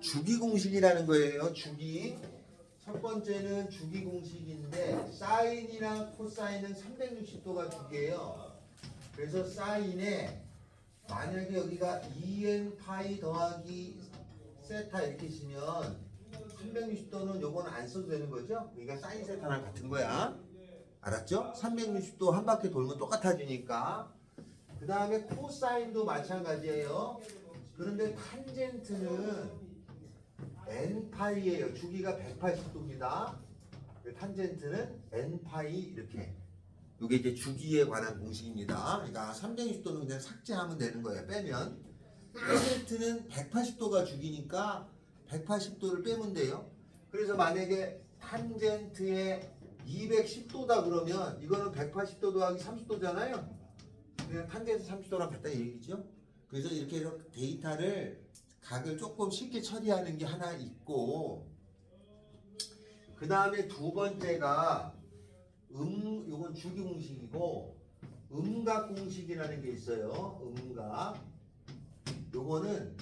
주기 공식이라는 거예요. 주기. 첫 번째는 주기 공식인데 사인이랑 코사인은 360도가 주기예요. 그래서 사인에 만약에 여기가 2n 파이 더하기 세타 이렇게 쓰면 360도는 요거는 안 써도 되는 거죠? 그러니까 사인 세타랑 같은 거야. 알았죠? 360도 한 바퀴 돌면 똑같아지니까. 그 다음에 코사인도 마찬가지예요. 그런데 탄젠트는 n파이예요. 주기가 180도입니다. 탄젠트는 n파이 이렇게. 이게 이제 주기에 관한 공식입니다. 그러니까 360도는 그냥 삭제하면 되는 거예요. 빼면. 탄젠트는 180도가 주기니까 180도를 빼면 돼요. 그래서 만약에 탄젠트에 210도다 그러면 이거는 180도 더하기 30도잖아요. 그냥 탄젠트 30도랑 같다는 얘기죠. 그래서 이렇게 해서 데이터를 각을 조금 쉽게 처리하는 게 하나 있고, 그 다음에 두 번째가 요건 주기 공식이고 음각 공식이라는 게 있어요. 음각. 요거는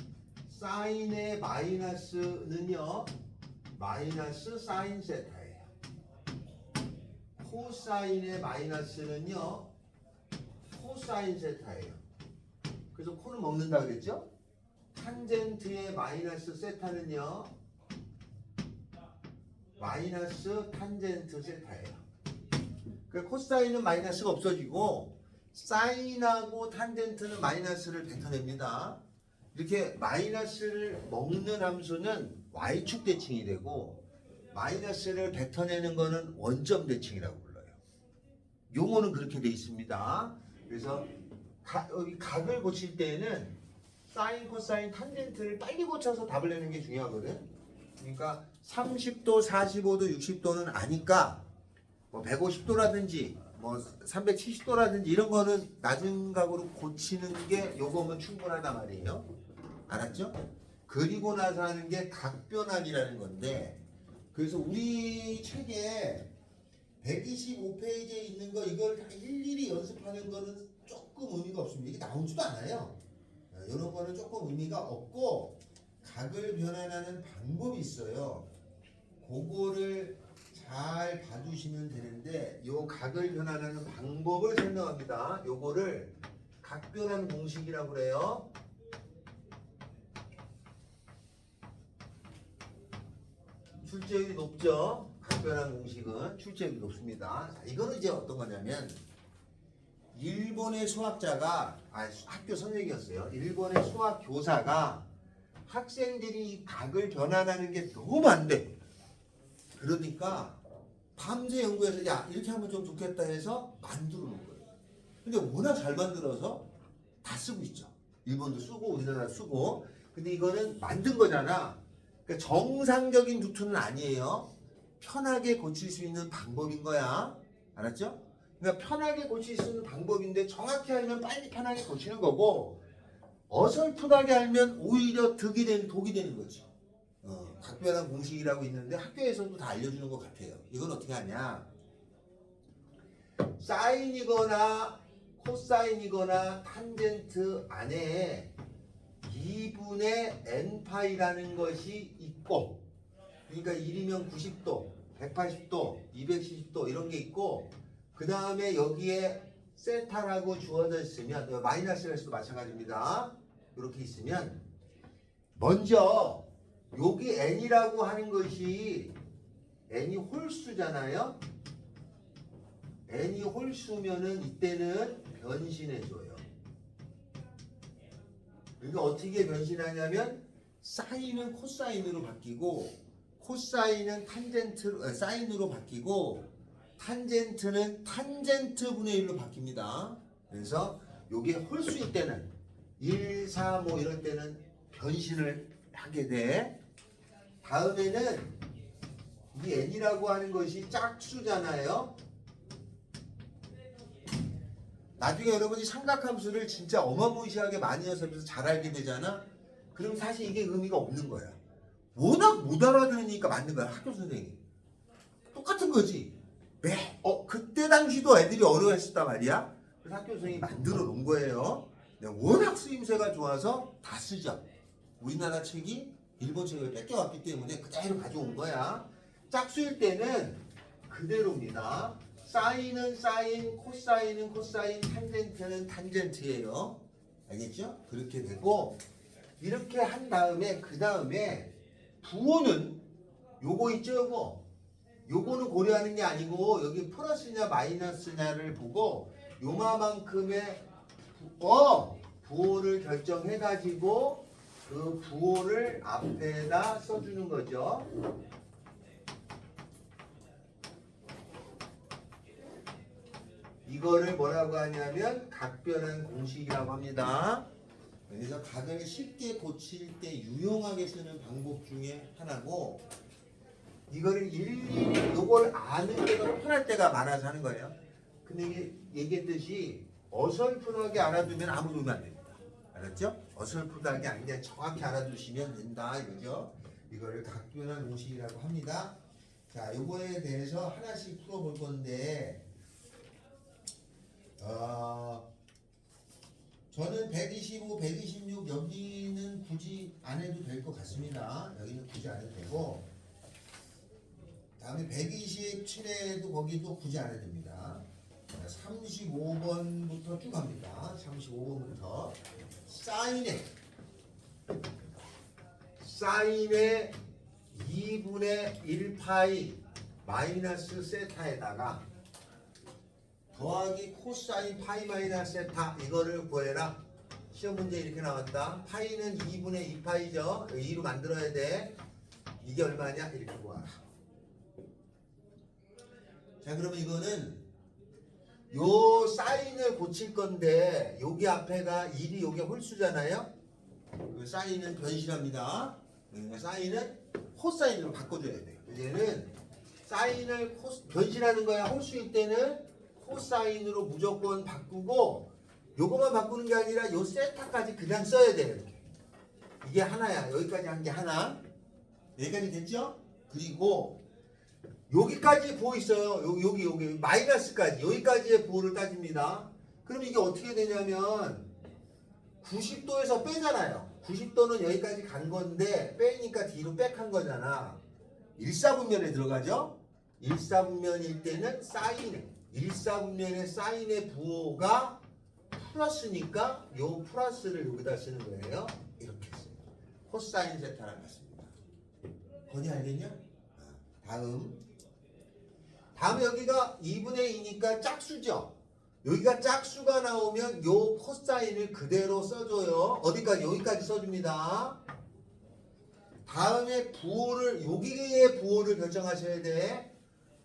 사인의 마이너스는요 마이너스 사인 세타예요. 코사인의 마이너스는요 코사인 세타예요. 그래서 코는 먹는다 그랬죠? 탄젠트의 마이너스 세타는요 마이너스 탄젠트 세타예요. 그러니까 코사인은 마이너스가 없어지고 사인하고 탄젠트는 마이너스를 뱉어냅니다. 이렇게 마이너스를 먹는 함수는 y축 대칭이 되고 마이너스를 뱉어내는 거는 원점 대칭이라고 불러요. 용어는 그렇게 돼 있습니다. 그래서 여기 각을 고칠 때는 사인, 코사인, 탄젠트를 빨리 고쳐서 답을 내는 게 중요하거든. 그러니까 30도, 45도, 60도는 아니까 뭐 150도라든지 뭐 370도라든지 이런 거는 낮은 각으로 고치는 게 요거면 충분하단 말이에요. 알았죠? 그리고 나서 하는 게 각변환이라는 건데, 그래서 우리 책에 125페이지에 있는 거 이걸 다 일일이 연습하는 거는 조금 의미가 없습니다. 이게 나오지도 않아요. 이런 거는 조금 의미가 없고 각을 변환하는 방법이 있어요. 그거를 잘 봐두시면 되는데 요 각을 변환하는 방법을 설명합니다. 요거를 각변환 공식이라고 그래요. 출제율이 높죠. 각변환 공식은 출제율이 높습니다. 자, 이거는 이제 어떤 거냐면 일본의 수학자가 학교 선생님이었어요. 일본의 수학 교사가 학생들이 각을 변환하는 게 너무 안 돼. 그러니까 밤새 연구해서 야 이렇게 하면 좀 좋겠다 해서 만들어 놓은 거예요. 근데 워낙 잘 만들어서 다 쓰고 있죠. 일본도 쓰고 우리나라도 쓰고. 근데 이거는 만든 거잖아. 그러니까 정상적인 루트는 아니에요. 편하게 고칠 수 있는 방법인 거야. 알았죠? 그러니까 편하게 고칠 수 있는 방법인데 정확히 알면 빨리 편하게 고치는 거고 어설프하게 알면 오히려 독이 되는 거지. 각변환 공식이라고 있는데 학교에서도 다 알려주는 것 같아요. 이건 어떻게 하냐? 사인이거나 코사인이거나 탄젠트 안에 2분의 n파이라는 것이 있고, 그러니까 1이면 90도, 180도, 270도 이런 게 있고, 그 다음에 여기에 세타라고 주어져 있으면 마이너스일 수도 마찬가지입니다. 이렇게 있으면 먼저 여기 n이라고 하는 것이 n이 홀수잖아요. n이 홀수면은 이때는 변신해줘요. 그러니까 어떻게 변신하냐면 사인은 코사인으로 바뀌고 코사인은 사인으로 바뀌고 탄젠트는 탄젠트 분의 1로 바뀝니다. 그래서 요게 홀수일 때는 1, 4, 뭐 이런 때는 변신을 하게 돼. 다음에는 이 n이라고 하는 것이 짝수잖아요. 나중에 여러분이 삼각함수를 진짜 어마무시하게 많이 연습해서 잘 알게 되잖아. 그럼 사실 이게 의미가 없는 거야. 워낙 못 알아들으니까 만든 거야, 학교 선생님이. 똑같은 거지. 그때 당시도 애들이 어려워했었단 말이야. 그래서 학교 선생님이 만들어 놓은 거예요. 워낙 쓰임새가 좋아서 다 쓰죠. 우리나라 책이 일본 책을 뺏겨왔기 때문에 그대로 가져온 거야. 짝수일 때는 그대로입니다. 사인은 사인, 코사인은 코사인, 탄젠트는 탄젠트예요. 알겠죠? 그렇게 되고 이렇게 한 다음에 그 다음에 부호는 요거 있죠, 요거는 고려하는 게 아니고 여기 플러스냐 마이너스냐를 보고 요마만큼의 부호를 결정해 가지고 그 부호를 앞에다 써주는 거죠. 이거를 뭐라고 하냐면 각변환 공식이라고 합니다. 그래서 각을 쉽게 고칠 때 유용하게 쓰는 방법 중에 하나고 이거를 일일이 요걸 아는 게 더 편할 때가 많아서 하는 거예요. 근데 이게 얘기했듯이 어설프하게 알아두면 아무 도움이 안 됩니다. 알았죠? 어설프하게 아니라 정확히 알아두시면 된다 이거죠. 이거를 각변환 공식이라고 합니다. 자, 요거에 대해서 하나씩 풀어볼 건데 저는 125, 126 여기는 굳이 안 해도 될 것 같습니다. 여기는 굳이 안 해도 되고 다음에 127에도 거기도 굳이 안 해도 됩니다. 35번부터 쭉 갑니다. 35번부터 사인의 2분의 1파이 마이너스 세타에다가 더하기 코사인 파이 마이너스 세타 이거를 구해라. 시험 문제 이렇게 나왔다. 파이는 2분의 2파이죠. 2로 만들어야 돼. 이게 얼마냐? 이렇게 구하라. 자, 그러면 이거는 요 사인을 고칠 건데 여기 앞에가 1이 요게 홀수잖아요. 그 사인은 변실합니다. 그러니까 사인은 코사인으로 바꿔줘야 돼요. 얘는 사인을 변실하는 거야. 홀수일 때는 코사인으로 무조건 바꾸고 요거만 바꾸는 게 아니라 요 세타까지 그냥 써야 돼요. 이렇게. 이게 하나야. 여기까지 한 게 하나. 여기까지 됐죠? 그리고 여기까지 부호 있어요. 여기 마이너스까지 여기까지의 부호를 따집니다. 그럼 이게 어떻게 되냐면 90도에서 빼잖아요. 90도는 여기까지 간 건데 빼니까 뒤로 백한 거잖아. 1사분면에 들어가죠. 1사분면일 때는 사인에 1사분면의 사인의 부호가 플러스니까 요 플러스를 여기다 쓰는 거예요. 이렇게 써요. 코사인 세타랑 같습니다. 건이 알겠냐? 다음 여기가 2분의 2니까 짝수죠. 여기가 짝수가 나오면 요 코사인을 그대로 써줘요. 어디까지? 여기까지 써줍니다. 다음에 부호를 여기의 부호를 결정하셔야 돼.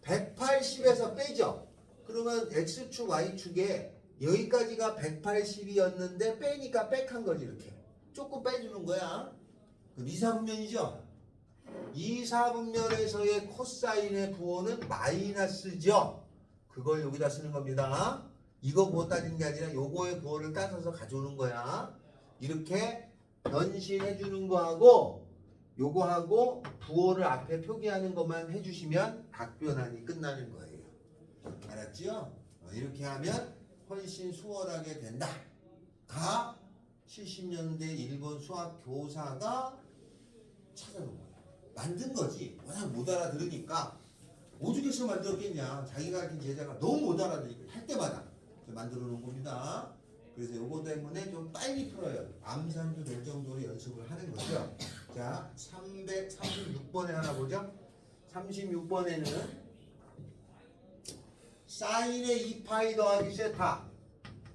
180에서 빼죠. 그러면 x축 y축에 여기까지가 180이었는데 빼니까 백한 거지. 이렇게 조금 빼주는 거야. 그럼 2사분면이죠. 2사분면에서의 코사인의 부호는 마이너스죠. 그걸 여기다 쓰는 겁니다. 이거 부호 따지는 게 아니라 요거의 부호를 따서서 가져오는 거야. 이렇게 변신해 주는 거하고 요거하고 부호를 앞에 표기하는 것만 해주시면 각변환이 끝나는 거예요. 알았죠? 이렇게 하면 훨씬 수월하게 된다. 가 70년대 일본 수학 교사가 찾아놓은 거야. 만든 거지. 워낙 못 알아들으니까 오죽해서 만들었겠냐. 자기가 가르친 제자가 너무 못 알아들으니까 할 때마다 만들어 놓은 겁니다. 그래서 요거 때문에 좀 빨리 풀어요. 암산도 될 정도로 연습을 하는 거죠. 자, 336번에 하나 보죠. 36번에는 사인의 2파이 더하기 세타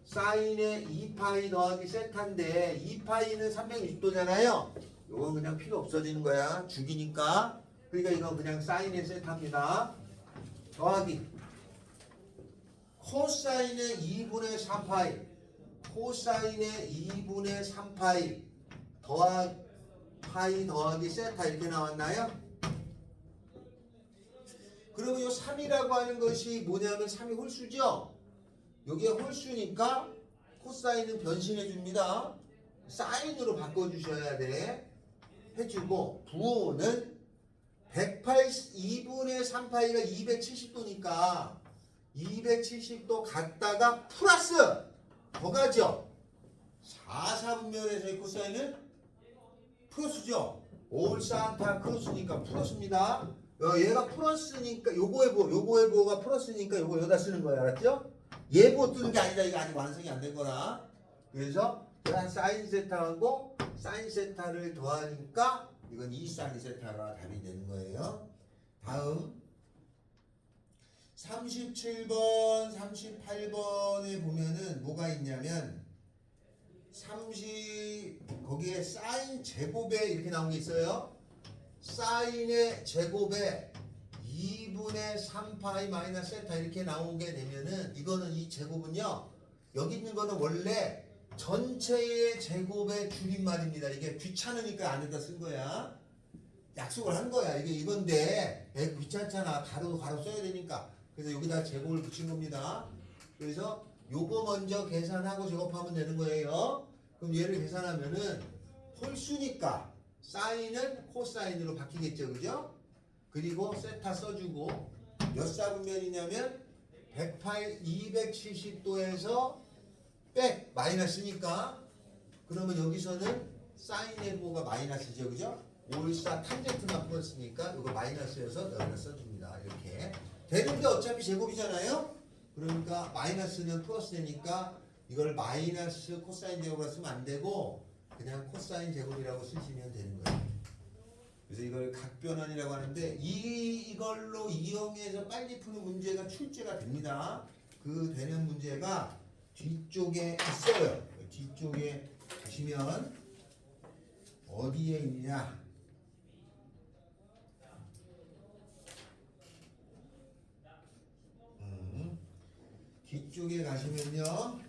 사인의 2파이 더하기 세타인데 2파이는 360도잖아요. 요건 그냥 필요 없어지는 거야. 죽이니까. 그러니까 이건 그냥 사인의 세타입니다. 더하기 코사인의 2분의 3파이 코사인의 2분의 3파이 파이 더하기 세타 이렇게 나왔나요? 그리고 이 3이라고 하는 것이 뭐냐면 3이 홀수죠? 여기가 홀수니까 코사인은 변신해 줍니다. 사인으로 바꿔주셔야 돼. 해주고 부호는 2분의 3파이가 270도니까 270도 갔다가 플러스 더 가죠. 4사분면에서의 코사인은 플러스죠. 올 산타 크로스니까 플러스입니다. 얘가 플러스니까 요거의 부호가 플러스니까 요거 여기다 쓰는 거야. 알았죠? 예보 뜨는 게 아니다. 이거 아직 완성이 안 된 거라. 그래서 그냥 사인 세타하고 사인 세타를 더하니까 이건 2 사인 세타가 답이 되는 거예요. 다음 37번, 38번에 보면은 뭐가 있냐면 거기에 사인 제곱에 이렇게 나온 게 있어요. 사인의 제곱에 2분의 3파이 마이너스 세타 이렇게 나오게 되면은 이거는 이 제곱은요. 여기 있는 거는 원래 전체의 제곱의 줄임말입니다. 이게 귀찮으니까 안에다 쓴 거야. 약속을 한 거야. 이게 이건데 귀찮잖아. 가로 써야 되니까. 그래서 여기다 제곱을 붙인 겁니다. 그래서 요거 먼저 계산하고 제곱하면 되는 거예요. 그럼 얘를 계산하면은 홀수니까 사인은 코사인으로 바뀌겠죠. 그죠? 그리고 세타 써주고 몇 사분면이냐면 270도에서 백 마이너스니까 그러면 여기서는 사인의 부호가 마이너스죠. 그죠? 올사 탄젠트만 플러스니까 이거 마이너스여서 여기다 써줍니다. 이렇게 되는데 어차피 제곱이잖아요. 그러니까 마이너스는 플러스 되니까 이걸 마이너스 코사인 제곱으로 쓰면 안 되고 그냥 코사인 제곱이라고 쓰시면 되는 거예요. 그래서 이걸 각변환이라고 하는데 이걸로 이용해서 빨리 푸는 문제가 출제가 됩니다. 그 되는 문제가 뒤쪽에 있어요. 뒤쪽에 보시면 어디에 있냐? 뒤쪽에 가시면요.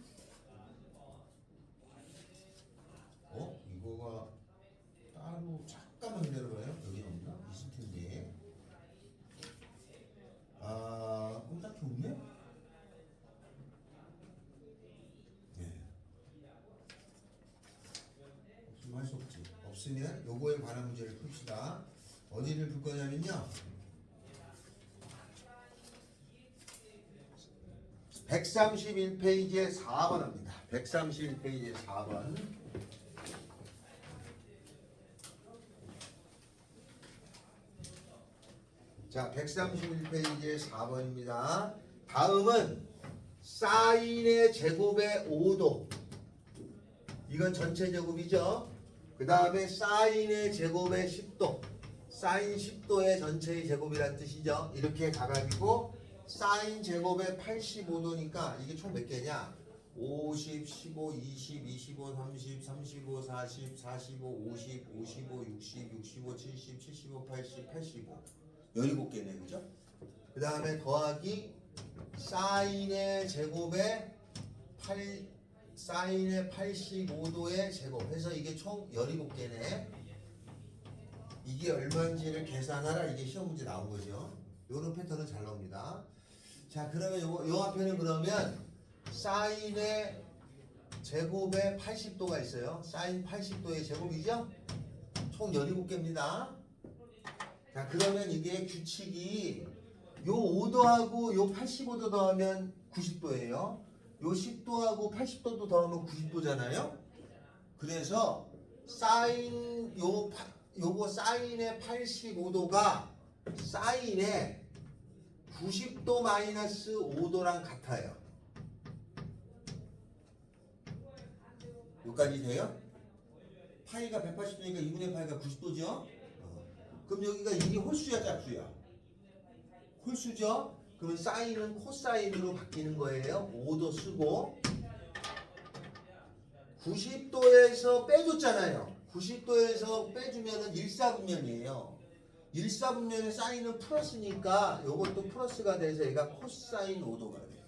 이거가 따로 잠깐만 기다려봐요. 여기 없나? 있을 텐데. 딱히 없네? 네. 없으면 할 수 없지. 없으면 요거에 관한 문제를 풉시다. 어디를 풀 거냐면요. 131페이지에 4번 합니다. 131페이지에 4번. 자, 131페이지에 4번입니다. 다음은 사인의 제곱의 5도. 이건 전체 제곱이죠. 그 다음에 사인의 제곱의 10도. 사인 10도의 전체의 제곱이란 뜻이죠. 이렇게 가가지고 사인 제곱의 85도니까 이게 총 몇 개냐? 50, 15, 20, 25, 30, 35, 40, 45, 50, 55, 60, 65, 70, 75, 80, 85 17개네. 그죠? 그 다음에 더하기 사인의 제곱에 사인의 85도의 제곱 해서 이게 총 17개네. 이게 얼마인지를 계산하라. 이게 시험 문제 나온 거죠. 요런 패턴은 잘 나옵니다. 자, 그러면 요 앞에는 그러면 사인의 제곱에 80도가 있어요. 사인 80도의 제곱이죠? 총 17개입니다. 자, 그러면 이게 규칙이 요 5도하고 요 85도 더하면 90도예요. 요 10도하고 80도도 더하면 90도잖아요. 그래서 요거 사인의 85도가 사인의 90도 마이너스 5도랑 같아요. 여기까지 돼요? 파이가 180도니까 2분의 파이가 90도죠? 그럼 여기가 1이 홀수야 짝수야? 홀수죠? 그러면 사인은 코사인으로 바뀌는 거예요. 5도 쓰고 90도에서 빼줬잖아요. 90도에서 빼주면은 1사분면이에요. 1사분면의 사인은 플러스니까 이것도 플러스가 돼서 얘가 코사인 5도가 돼요.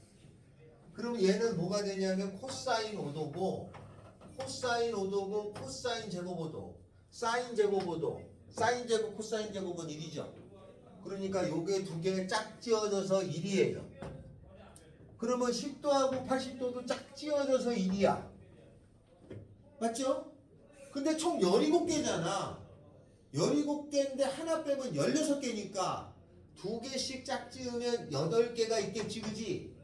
그럼 얘는 뭐가 되냐면 코사인 5도고 코사인 5도고 코사인 제곱 5도 사인 제곱 5도 사인 제곱 코사인 제곱은 1이죠. 그러니까 요게 두 개 짝지어져서 1이에요. 그러면 10도하고 80도도 짝지어져서 1이야. 맞죠? 근데 총 17개잖아. 17개인데 하나 빼면 16개니까 두 개씩 짝지으면 8개가 있겠지. 그지?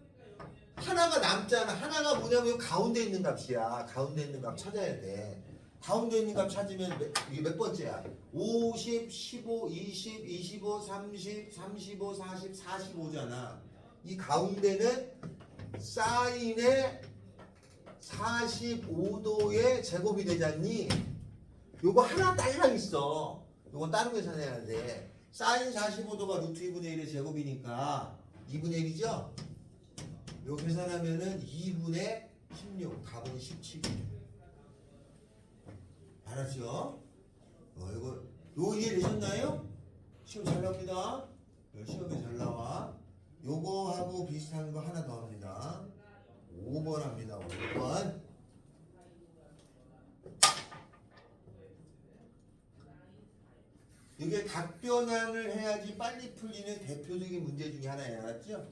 하나가 남잖아. 하나가 뭐냐면 가운데 있는 값이야. 가운데 있는 값 찾아야 돼. 가운데 있는 값 찾으면 이게 몇 번째야? 50, 15, 20, 25, 30, 35, 40, 45잖아. 이 가운데는 사인의 45도의 제곱이 되잖니? 요거 하나 딸랑 있어. 요건 다른 거 계산해야 돼. 사인 45도가 루트 2분의 1의 제곱이니까 2분의 1이죠? 요 계산하면은 2분의 16, 답은 17. 알았죠? 이거 요 이해되셨나요? 시험 잘 나옵니다. 시험에 잘 나와. 요거하고 비슷한 거 하나 더 합니다. 5번 합니다. 5번. 이게 답변안을 해야지 빨리 풀리는 대표적인 문제 중에 하나예요. 알았죠?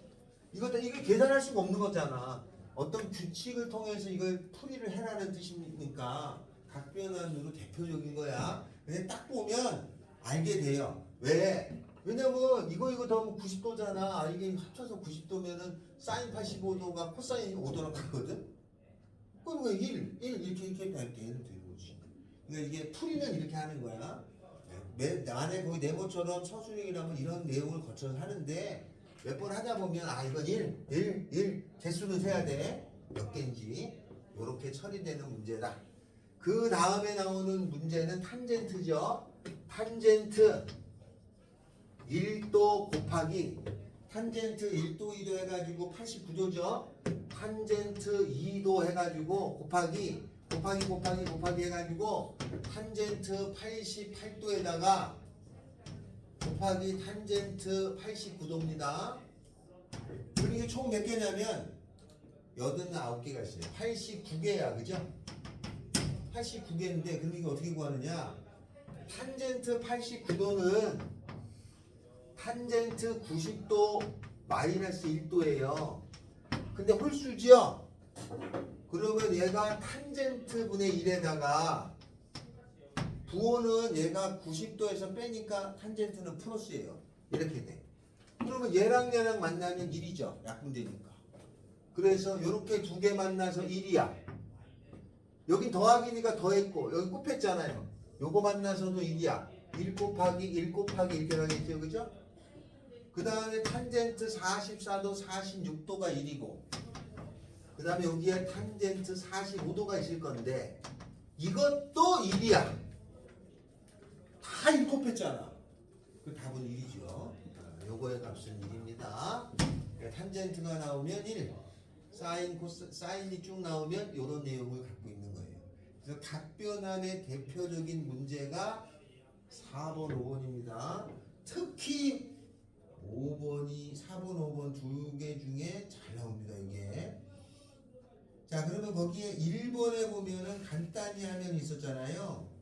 이게 계산할 수가 없는 거잖아. 어떤 규칙을 통해서 이걸 풀이를 해라는 뜻이니까 답변안으로 대표적인 거야. 근데 딱 보면 알게 돼요. 왜? 왜냐면 이거 더하면 90도잖아. 이게 합쳐서 90도면은 사인 85도가 코사인 5도랑 같거든? 그럼 왜 1 이렇게 되는 거지. 그러니까 이게 풀이는 이렇게 하는 거야. 안에 거기 네모처럼 서술형이라면 이런 내용을 거쳐서 하는데 몇 번 하다 보면 이건 1 개수는 세야 돼. 몇 개인지 이렇게 처리되는 문제다. 그 다음에 나오는 문제는 탄젠트죠. 탄젠트 1도 곱하기 탄젠트 1도 2도 해가지고 89도죠. 탄젠트 2도 해가지고 곱하기 해가지고 탄젠트 88도에다가 곱하기 탄젠트 89도입니다. 그럼 이게 총 몇 개냐면 89개가 있어요. 89개야, 그죠? 89개인데 그럼 이거 어떻게 구하느냐? 탄젠트 89도는 탄젠트 90도 마이너스 1도예요. 근데 홀수죠? 그러면 얘가 탄젠트 분의 1에다가 부호는 얘가 90도에서 빼니까 탄젠트는 플러스예요. 이렇게 돼. 그러면 얘랑 만나면 1이죠. 약분되니까. 그래서 이렇게 두 개 만나서 1이야. 여긴 더하기니까 더했고 여기 곱했잖아요. 요거 만나서도 1이야. 1 곱하기 이렇게 나겠죠. 그죠? 그 다음에 탄젠트 44도 46도가 1이고 그 다음에 여기에 탄젠트 45도가 있을 건데 이것도 1이야. 다 1 곱했잖아. 그 답은 1이죠. 요거의 값은 1입니다. 탄젠트가 나오면 1, 사인이 쭉 나오면 이런 내용을 갖고 있는 거예요. 그래서 답변안의 대표적인 문제가 4번, 5번입니다. 특히 5번이 4번, 5번 두 개 중에 잘 나옵니다. 이게. 자, 그러면 거기에 1번에 보면은 간단히 하면 있었잖아요.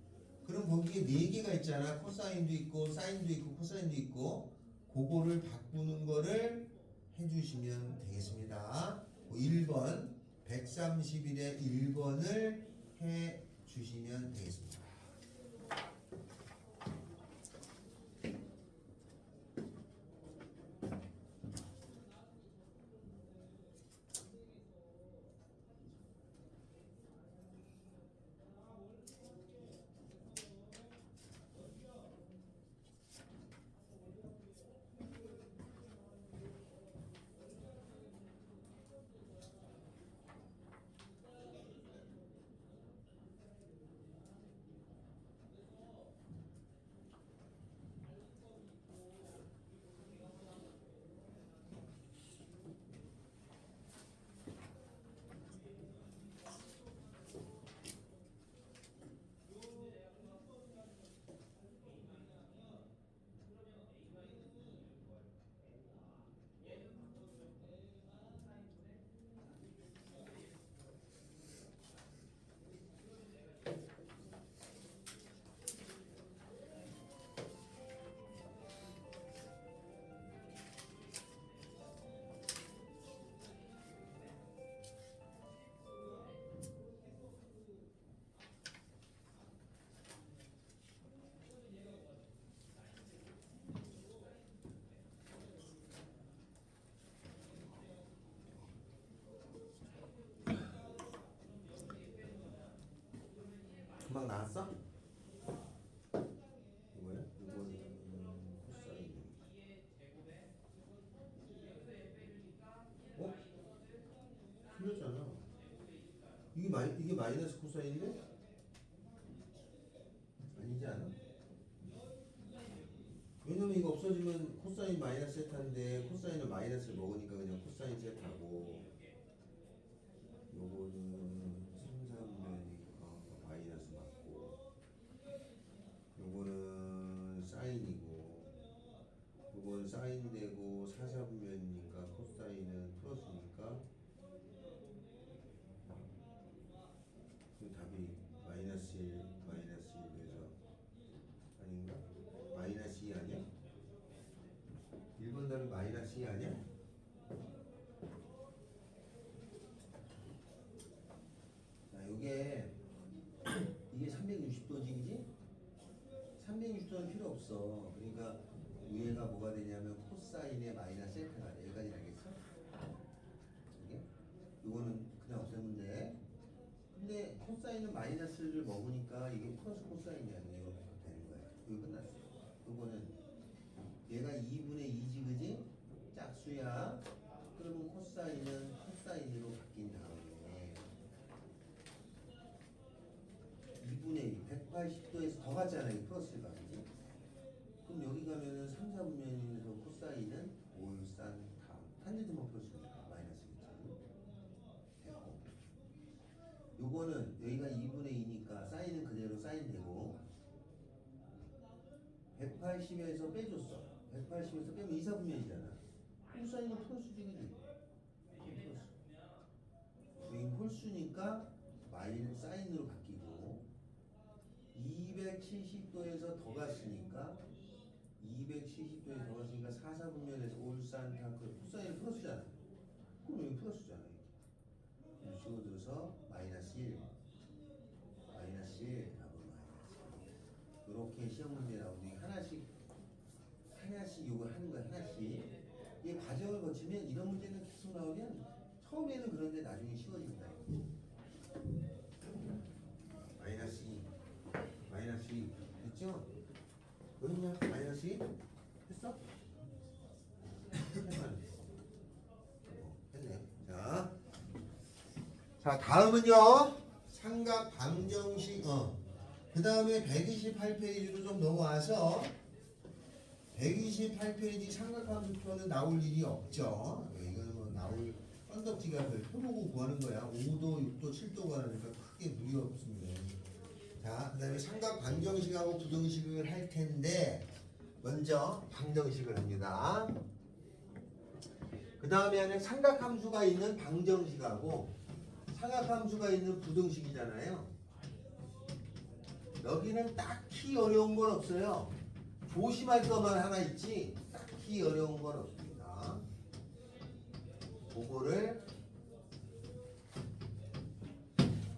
그럼 거기에 4개가 있잖아. 코사인도 있고 사인도 있고 코사인도 있고 그거를 바꾸는 거를 해주시면 되겠습니다. 1번 131의 1번을 해주시면 되겠습니다. 나왔어? 이거야? 이거는 코사인. 어? 틀렸잖아. 이게 마이너스 코사인인데? 아니지 않아? 왜냐면 이거 없어지면 코사인 마이너스 세타인데 코사인은 마이너스를 먹으니까 그냥 코사인 세타고 요거는 상삼면이니까 마이너스 맞고 요거는 사인이고 요건 사인되고 사삼면이니까 코사인은 플러스니까 그 답이 마이너스 1, 마이너스 1에서 아닌가? 마이너스 2 아니야? 1번 답이 마이너스 2 아니야? 자, 이게 360도지, 360도는 필요 없어. 그러니까 위에가 뭐가 되냐면 코사인의 마이너스 세타가 돼. 여기까지 알겠어? 이게? 이거는 그냥 없애면 돼. 근데 코사인은 마이너스를 먹으니까 이게 플러스 코사인이 아니에요. 이렇게 되는 거야. 이거 끝났어. 이거는 얘가 2분의 2지, 그지? 짝수야. 그러면 코사인은 코사인으로 바뀐 다음에 2분의 2, 180도에서 더 갔잖아요. 플러스가, 그지? 그럼 여기 가면은 3, 4분면에서 코사인은 올산 다음. 탄젠트만 플러스니까 마이너스겠지. 됐고. 요거는 여기가 2분의 2니까 사인은 그대로 사인되고 180에서 빼줬어. 180에서 빼면 2, 4분면이잖아. 코사인은 홀수지, 그지? 플러스. 여기 홀수니까 사인으로 바뀌고 270도에서 더 갔으니까 270도에 더 갔으니까 4, 4분면에서 올산 탕크 코사인은 플러스잖아. 그럼 여기 플러스잖아. 줄어들어서 마이너스 1, 마이너스 1, 답은 마이너스 1. 이렇게 시험 문제 나오는데 하나씩 요거 하는 거야. 하나씩 이 과정을 거치면 이런 문제는 계속 나오면 처음에는 그런데 나중에 쉬워진다. 마이너스 2, 마이너스 2 됐죠? 어딨냐? 마이너스 2 했어? 했네. 자, 다음은요. 삼각 방정식. 그 다음에 128페이지로 좀 넘어와서 128페이지 삼각함수표는 나올 일이 없죠. 이거는 뭐 나올 건덕지가 표 보고 구하는 거야. 5도, 6도, 7도 구하니까 크게 무리 없습니다. 자, 그 다음에 삼각 방정식하고 부등식을 할 텐데 먼저 방정식을 합니다. 그 다음에 삼각함수가 있는 방정식하고 삼각함수가 있는 부등식이잖아요. 여기는 딱히 어려운 건 없어요. 조심할 것만 하나 있지 딱히 어려운 건 없습니다. 그거를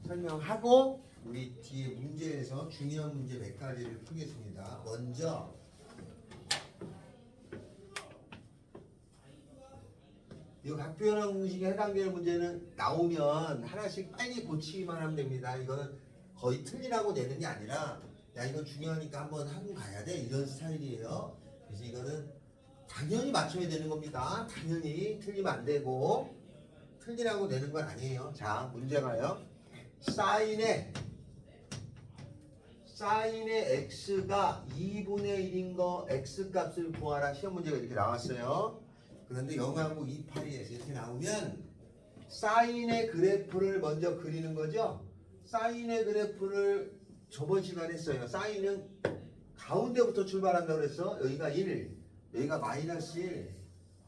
설명하고 우리 뒤에 문제에서 중요한 문제 몇 가지를 풀겠습니다. 먼저 이 각표현황 공식에 해당되는 문제는 나오면 하나씩 빨리 고치기만 하면 됩니다. 이거는 거의 틀리라고 내는 게 아니라 야 이건 중요하니까 한번 하고 가야 돼 이런 스타일이에요. 그래서 이거는 당연히 맞춰야 되는 겁니다. 당연히 틀리면 안 되고 틀리라고 내는 건 아니에요. 자, 문제가요. 사인의 x가 2분의 1인 거 x 값을 구하라. 시험 문제가 이렇게 나왔어요. 그런데 0하고 2 파이에서 이렇게 나오면 사인의 그래프를 먼저 그리는 거죠. 사인의 그래프를 저번 시간에 했어요. 사인은 가운데부터 출발한다고 그랬어. 여기가 1, 여기가 마이너스 1.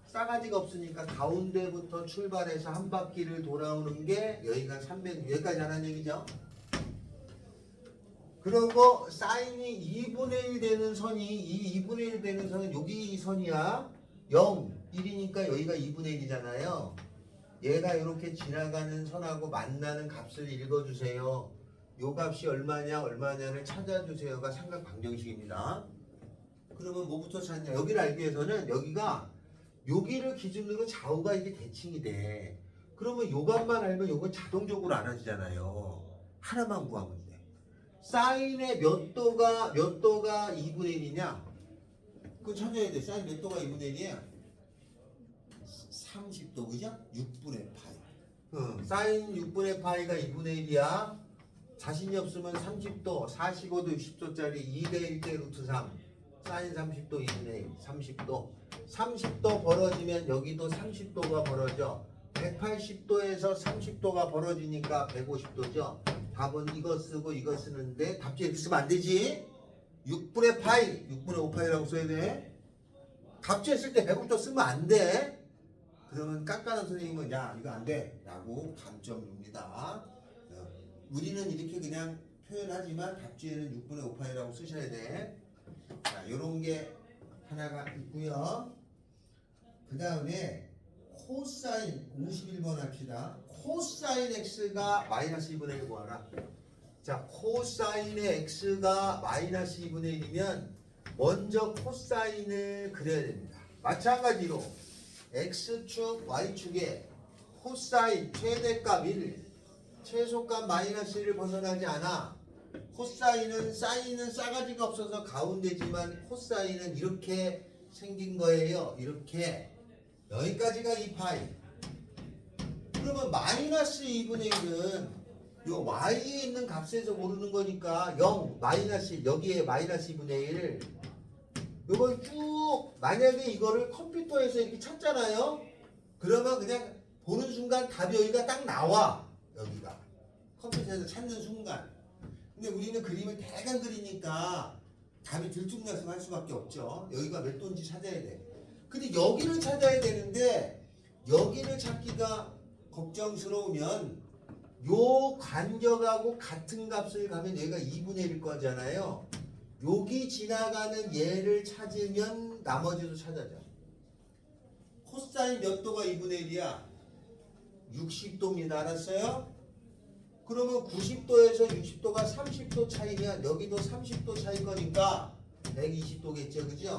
싸가지가 없으니까 가운데부터 출발해서 한 바퀴를 돌아오는 게 여기가 300, 여기까지 하는 얘기죠. 그리고 사인이 2분의 1 되는 선이, 이 2분의 1 되는 선은 여기 선이야. 0, 1이니까 여기가 2분의 1이잖아요. 얘가 이렇게 지나가는 선하고 만나는 값을 읽어주세요. 요 값이 얼마냐를 찾아주세요가 삼각 방정식입니다. 그러면 뭐부터 찾냐? 여기를 알기 위해서는 여기를 기준으로 좌우가 이게 대칭이 돼. 그러면 요 값만 알면 요건 자동적으로 알아지잖아요. 하나만 구하면 돼. 사인의 몇 도가 2분의 1이냐? 그거 찾아야 돼. 사인 몇 도가 2분의 1이야? 30도, 그죠? 6분의 파이. 사인 6분의 파이가 2분의 1이야. 자신이 없으면 30도, 45도, 60도짜리 2대 1대 루트 3. 사인 30도 2분의 1, 30도. 30도 벌어지면 여기도 30도가 벌어져. 180도에서 30도가 벌어지니까 150도죠. 답은 이거 쓰고 이거 쓰는데 답지 이렇게 쓰면 안 되지. 6분의 파이, 6분의 5파이라고 써야 돼. 답지에 쓸 때 150도 쓰면 안 돼. 그러면 깎아놓은 선생님은 야 이거 안 돼 라고 감점 줍니다. 우리는 이렇게 그냥 표현하지만 답지에는 6분의 5파이라고 쓰셔야 돼. 자, 요런 게 하나가 있고요. 그 다음에 코사인 51번 합시다. 코사인 x가 마이너스 2분의 1 구하라. 자, 코사인의 x가 마이너스 2분의 1이면 먼저 코사인을 그려야 됩니다. 마찬가지로 x축, y축에 코사인 최대값 1, 최소값 마이너스 1을 벗어나지 않아. 코사인은 사인은 싸가지가 없어서 가운데지만 코사인은 이렇게 생긴 거예요. 이렇게 여기까지가 2파이. 그러면 마이너스 2분의 1은 요 y에 있는 값에서 모르는 거니까 0, 마이너스 1, 여기에 마이너스 2분의 1. 요걸 쭉 만약에 이거를 컴퓨터에서 이렇게 찾잖아요. 그러면 그냥 보는 순간 답이 여기가 딱 나와. 여기가 컴퓨터에서 찾는 순간. 근데 우리는 그림을 대강 그리니까 답이 들쭉날쭉할 수밖에 없죠. 여기가 몇 도인지 찾아야 돼. 근데 여기를 찾아야 되는데 여기를 찾기가 걱정스러우면 요 간격하고 같은 값을 가면 여기가 2분의 1일 거잖아요. 여기 지나가는 얘를 찾으면 나머지도 찾아져. 코사인 몇 도가 2분의 1이야? 60도입니다. 알았어요? 그러면 90도에서 60도가 30도 차이면 여기도 30도 차일 거니까 120도겠죠. 그죠?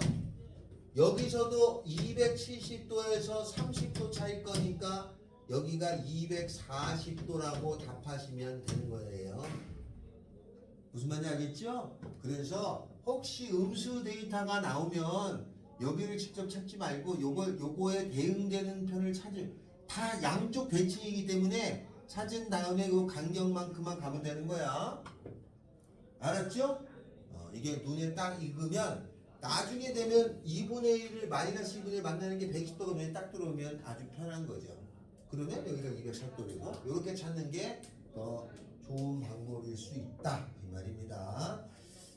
여기서도 270도에서 30도 차일 거니까 여기가 240도라고 답하시면 되는 거예요. 무슨 말인지 알겠죠? 그래서 혹시 음수 데이터가 나오면 여기를 직접 찾지 말고 요거에 대응되는 편을 다 양쪽 대칭이기 때문에 찾은 다음에 그 간격만큼만 가면 되는 거야. 알았죠? 이게 눈에 딱 익으면 나중에 되면 2분의 1을 마이너스 2분의 1 만나는 게 120도가 눈에 딱 들어오면 아주 편한 거죠. 그러면 여기가 240도이고 이렇게 찾는 게 더 좋은 방법일 수 있다 이 말입니다.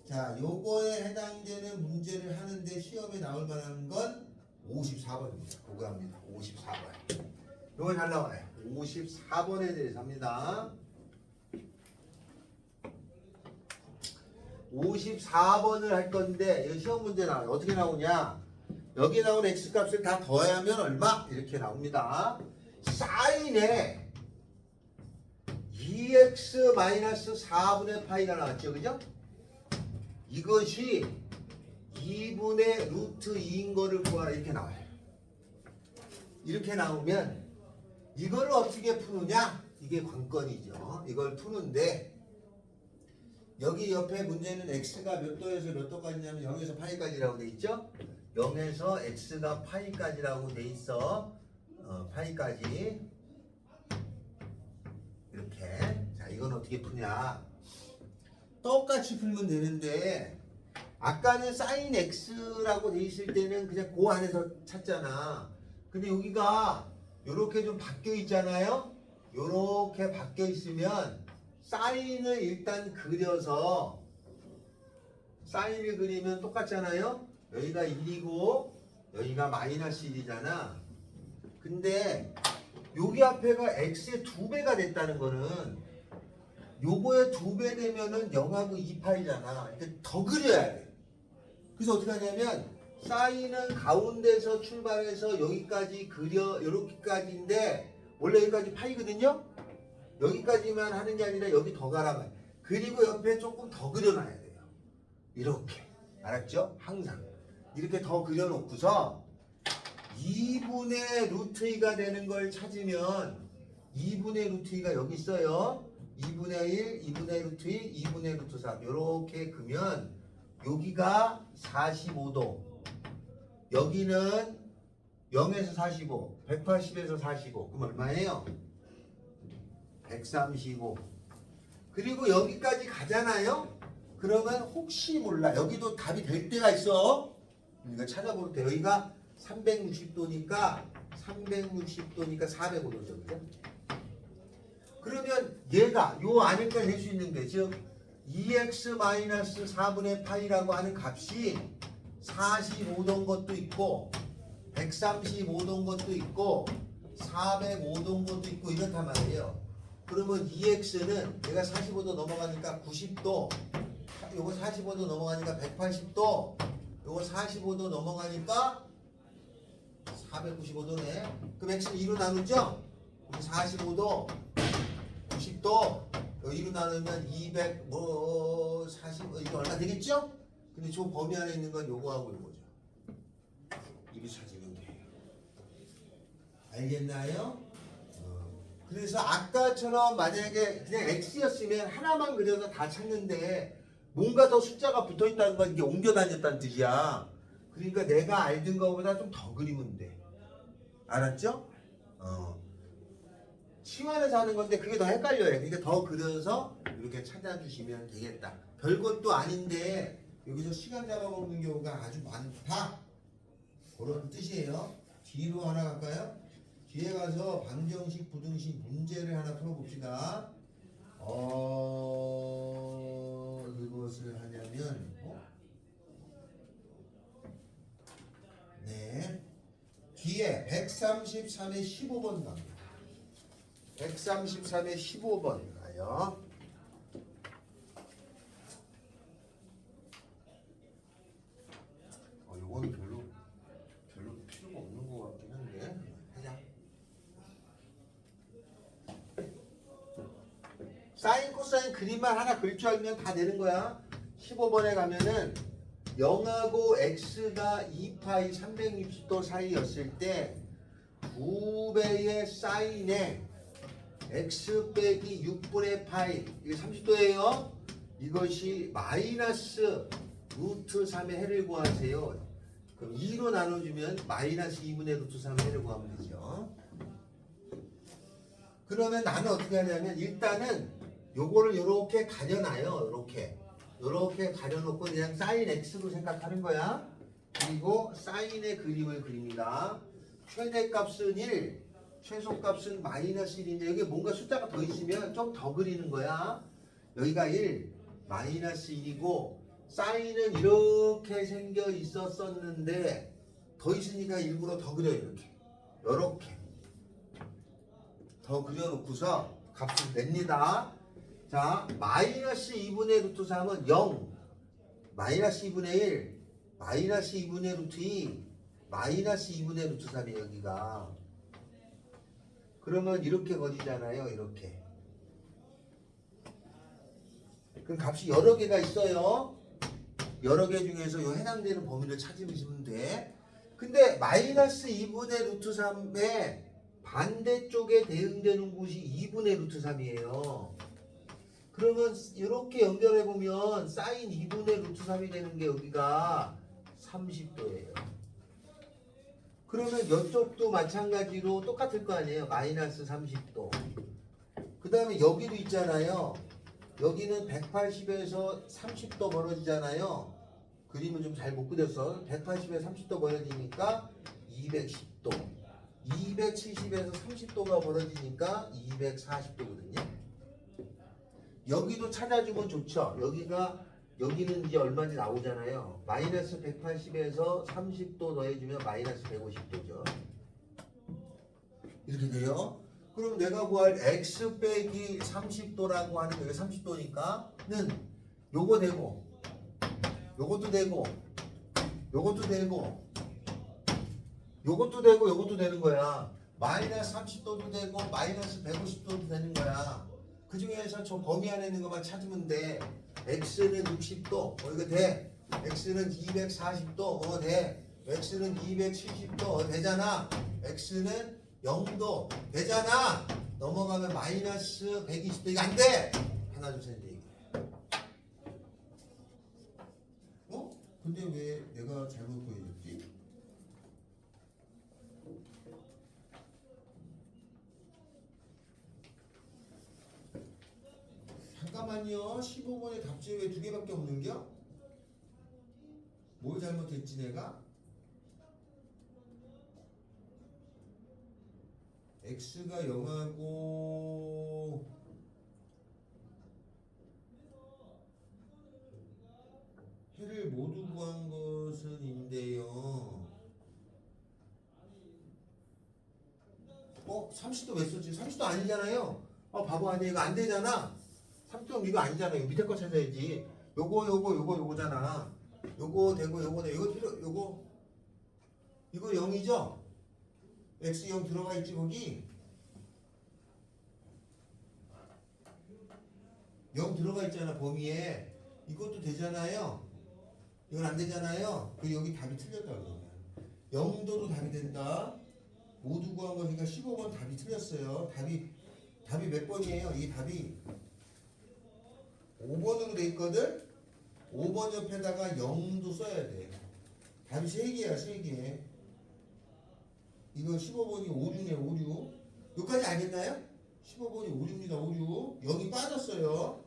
자, 요거에 해당되는 문제를 하는데 시험에 나올 만한 건 54번입니다. 그거 합니다. 54번. 요거 잘 나와요. 54번에 대해서 합니다. 54번을 할 건데 여기 시험 문제 나와요. 어떻게 나오냐? 여기 나온 x값을 다 더하면 얼마? 이렇게 나옵니다. 사인에 2x-4분의 파이가 나왔죠. 그죠? 이것이 2분의 루트 2인 거를 구하라 이렇게 나와요. 이렇게 나오면 이걸 어떻게 푸느냐? 이게 관건이죠. 이걸 푸는데 여기 옆에 문제는 x가 몇 도에서 몇 도까지냐면 0에서 파이까지라고 돼 있죠. 0에서 x가 파이까지라고 돼 있어. 파이까지 이렇게. 자, 이건 어떻게 푸냐? 똑같이 풀면 되는데 아까는 sin x라고 돼 있을 때는 그냥 그 안에서 찾잖아. 근데 여기가 요렇게 좀 바뀌어 있잖아요. 요렇게 바뀌어 있으면 사인을 일단 그려서 사인을 그리면 똑같잖아요. 여기가 1이고 여기가 마이너스 1이잖아. 근데 여기 앞에가 x의 2배가 됐다는 거는 요거의 2배 되면은 0하고 2파이잖아. 그러니까 더 그려야 돼. 그래서 어떻게 하냐면 사인은 가운데서 출발해서 여기까지 그려. 요렇게까지인데 원래 여기까지 파이거든요. 여기까지만 하는 게 아니라 여기 더 가라면 그리고 옆에 조금 더 그려놔야 돼요. 이렇게. 알았죠? 항상 이렇게 더 그려놓고서 2분의 루트 2가 되는 걸 찾으면 2분의 루트 2가 여기 있어요. 2분의 1, 2분의 루트 1, 2분의 루트 3 이렇게 그면 여기가 45도, 여기는 0에서 45, 180에서 45, 그럼 얼마예요? 135. 그리고 여기까지 가잖아요? 그러면 혹시 몰라, 여기도 답이 될 때가 있어. 그러니까 찾아볼 때 여기가 360도니까 405도죠. 그죠? 그러면 얘가 요 안에까지 낼 수 있는 게, 즉 2x-4분의 파이라고 하는 값이 45도인 것도 있고 135도인 것도 있고 405도인 것도 있고 이렇단 말이에요. 그러면 2x는 얘가 45도 넘어가니까 90도, 요거 45도 넘어가니까 180도, 요거 45도 넘어가니까 495도네. 그럼 x는 2로 나누죠? 그럼 45도, 90도, 2로 나누면 200, 40, 이거 얼마 되겠죠? 근데 저 범위 안에 있는 건 요거하고 요거죠. 이리 찾으면 돼요. 알겠나요? 그래서 아까처럼 만약에 그냥 x였으면 하나만 그려서 다 찾는데 뭔가 더 숫자가 붙어있다는 건 이게 옮겨 다녔다는 뜻이야. 그러니까 내가 알던 것보다 좀 더 그리면 돼. 알았죠? 치환해서 하는 건데 그게 더 헷갈려요. 그러니까 더 그려서 이렇게 찾아주시면 되겠다. 별것도 아닌데 여기서 시간 잡아먹는 경우가 아주 많다. 그런 뜻이에요. 뒤로 하나 갈까요? 뒤에 가서 방정식, 부등식 문제를 하나 풀어봅시다. 그것을 하냐면 네, 뒤에 133의 15번 갑니다. 133의 15번 가요. 이건 별로 필요가 없는 것 같긴 한데 하자. 사인, 코사인 그림만 하나 그릴 줄 알면 다 되는 거야. 15번에 가면은 0하고 x가 2파이 360도 사이였을 때 2배의 사인에 x 빼기 6분의 파이, 이게 30도예요. 이것이 마이너스 루트 3의 해를 구하세요. 그럼 2로 나눠주면 마이너스 2분의 루트 3의 해를 구하면 되죠. 그러면 나는 어떻게 하냐면 일단은 요거를 요렇게 가려놔요. 요렇게 가려놓고 그냥 사인 x로 생각하는 거야. 그리고 사인의 그림을 그립니다. 최대값은 1, 최소값은 마이너스 1인데 여기 뭔가 숫자가 더 있으면 좀 더 그리는 거야. 여기가 1, 마이너스 1이고 사인은 이렇게 생겨 있었었는데 더 있으니까 일부러 더 그려요. 이렇게 더 그려놓고서 값을 냅니다. 자, 마이너스 2분의 루트 3은 0, 마이너스 2분의 1, 마이너스 2분의 루트 2, 마이너스 2분의 루트 3이 여기가. 그러면 이렇게 거지잖아요. 이렇게. 그럼 값이 여러 개가 있어요. 여러 개 중에서 요 해당되는 범위를 찾으시면 돼. 근데 마이너스 2분의 루트 3의 반대쪽에 대응되는 곳이 2분의 루트 3이에요. 그러면 이렇게 연결해 보면 사인 2분의 루트 3이 되는 게 여기가 30도예요. 그러면 이쪽도 마찬가지로 똑같을 거 아니에요. 마이너스 30도. 그 다음에 여기도 있잖아요. 여기는 180에서 30도 벌어지잖아요. 그림을 좀 잘 못 그렸어. 180에서 30도 벌어지니까 210도. 270에서 30도가 벌어지니까 240도거든요. 여기도 찾아주면 좋죠. 여기는 이제 얼마인지 나오잖아요. 마이너스 180에서 30도 더해주면 마이너스 150도죠. 이렇게 돼요. 그럼 내가 구할 x 빼기 30도라고 하는 게 30도니까는 요거 되고 요것도 되고 요것도 되고 요것도 되고 요것도 되는 거야. 마이너스 30도도 되고 마이너스 150도도 되는 거야. 그 중에서 저 범위 안에 있는 것만 찾으면 돼. x는 60도, 이거 돼. x는 240도, 돼. x는 270도, 되잖아. x는 0도, 되잖아. 넘어가면 마이너스 120도. 이거 안 돼! 하나, 둘, 셋, 넷. 어? 근데 왜 내가 잘못 보여줬지? 잠깐만요. 15번의 답지 왜 두 개밖에 없는겨? 뭘 잘못했지 내가? x가 0하고 해를 모두 구한 것은 인데요. 30도 왜 썼지? 30도 아니잖아요. 바보 아니야. 이거 안 되잖아. 30도 이거 아니잖아요. 밑에 거 찾아야지. 요거잖아. 요거 되고 요거 돼. 요거 이거 0이죠? x 0 들어가 있지 거기? 0 들어가 있잖아 범위에. 이것도 되잖아요. 이건 안 되잖아요. 그 여기 답이 틀렸다 그러면. 0도도 답이 된다. 모두 구한 거니까 15번 답이 틀렸어요. 답이 몇 번이에요? 이 답이 5번으로 돼 있거든. 5번 옆에다가 0도 써야 돼. 답이 3개야, 3개. 이거 15번이 5주네, 5주. 여기까지 알겠나요? 15번이 5주입니다, 5주. 0이 빠졌어요.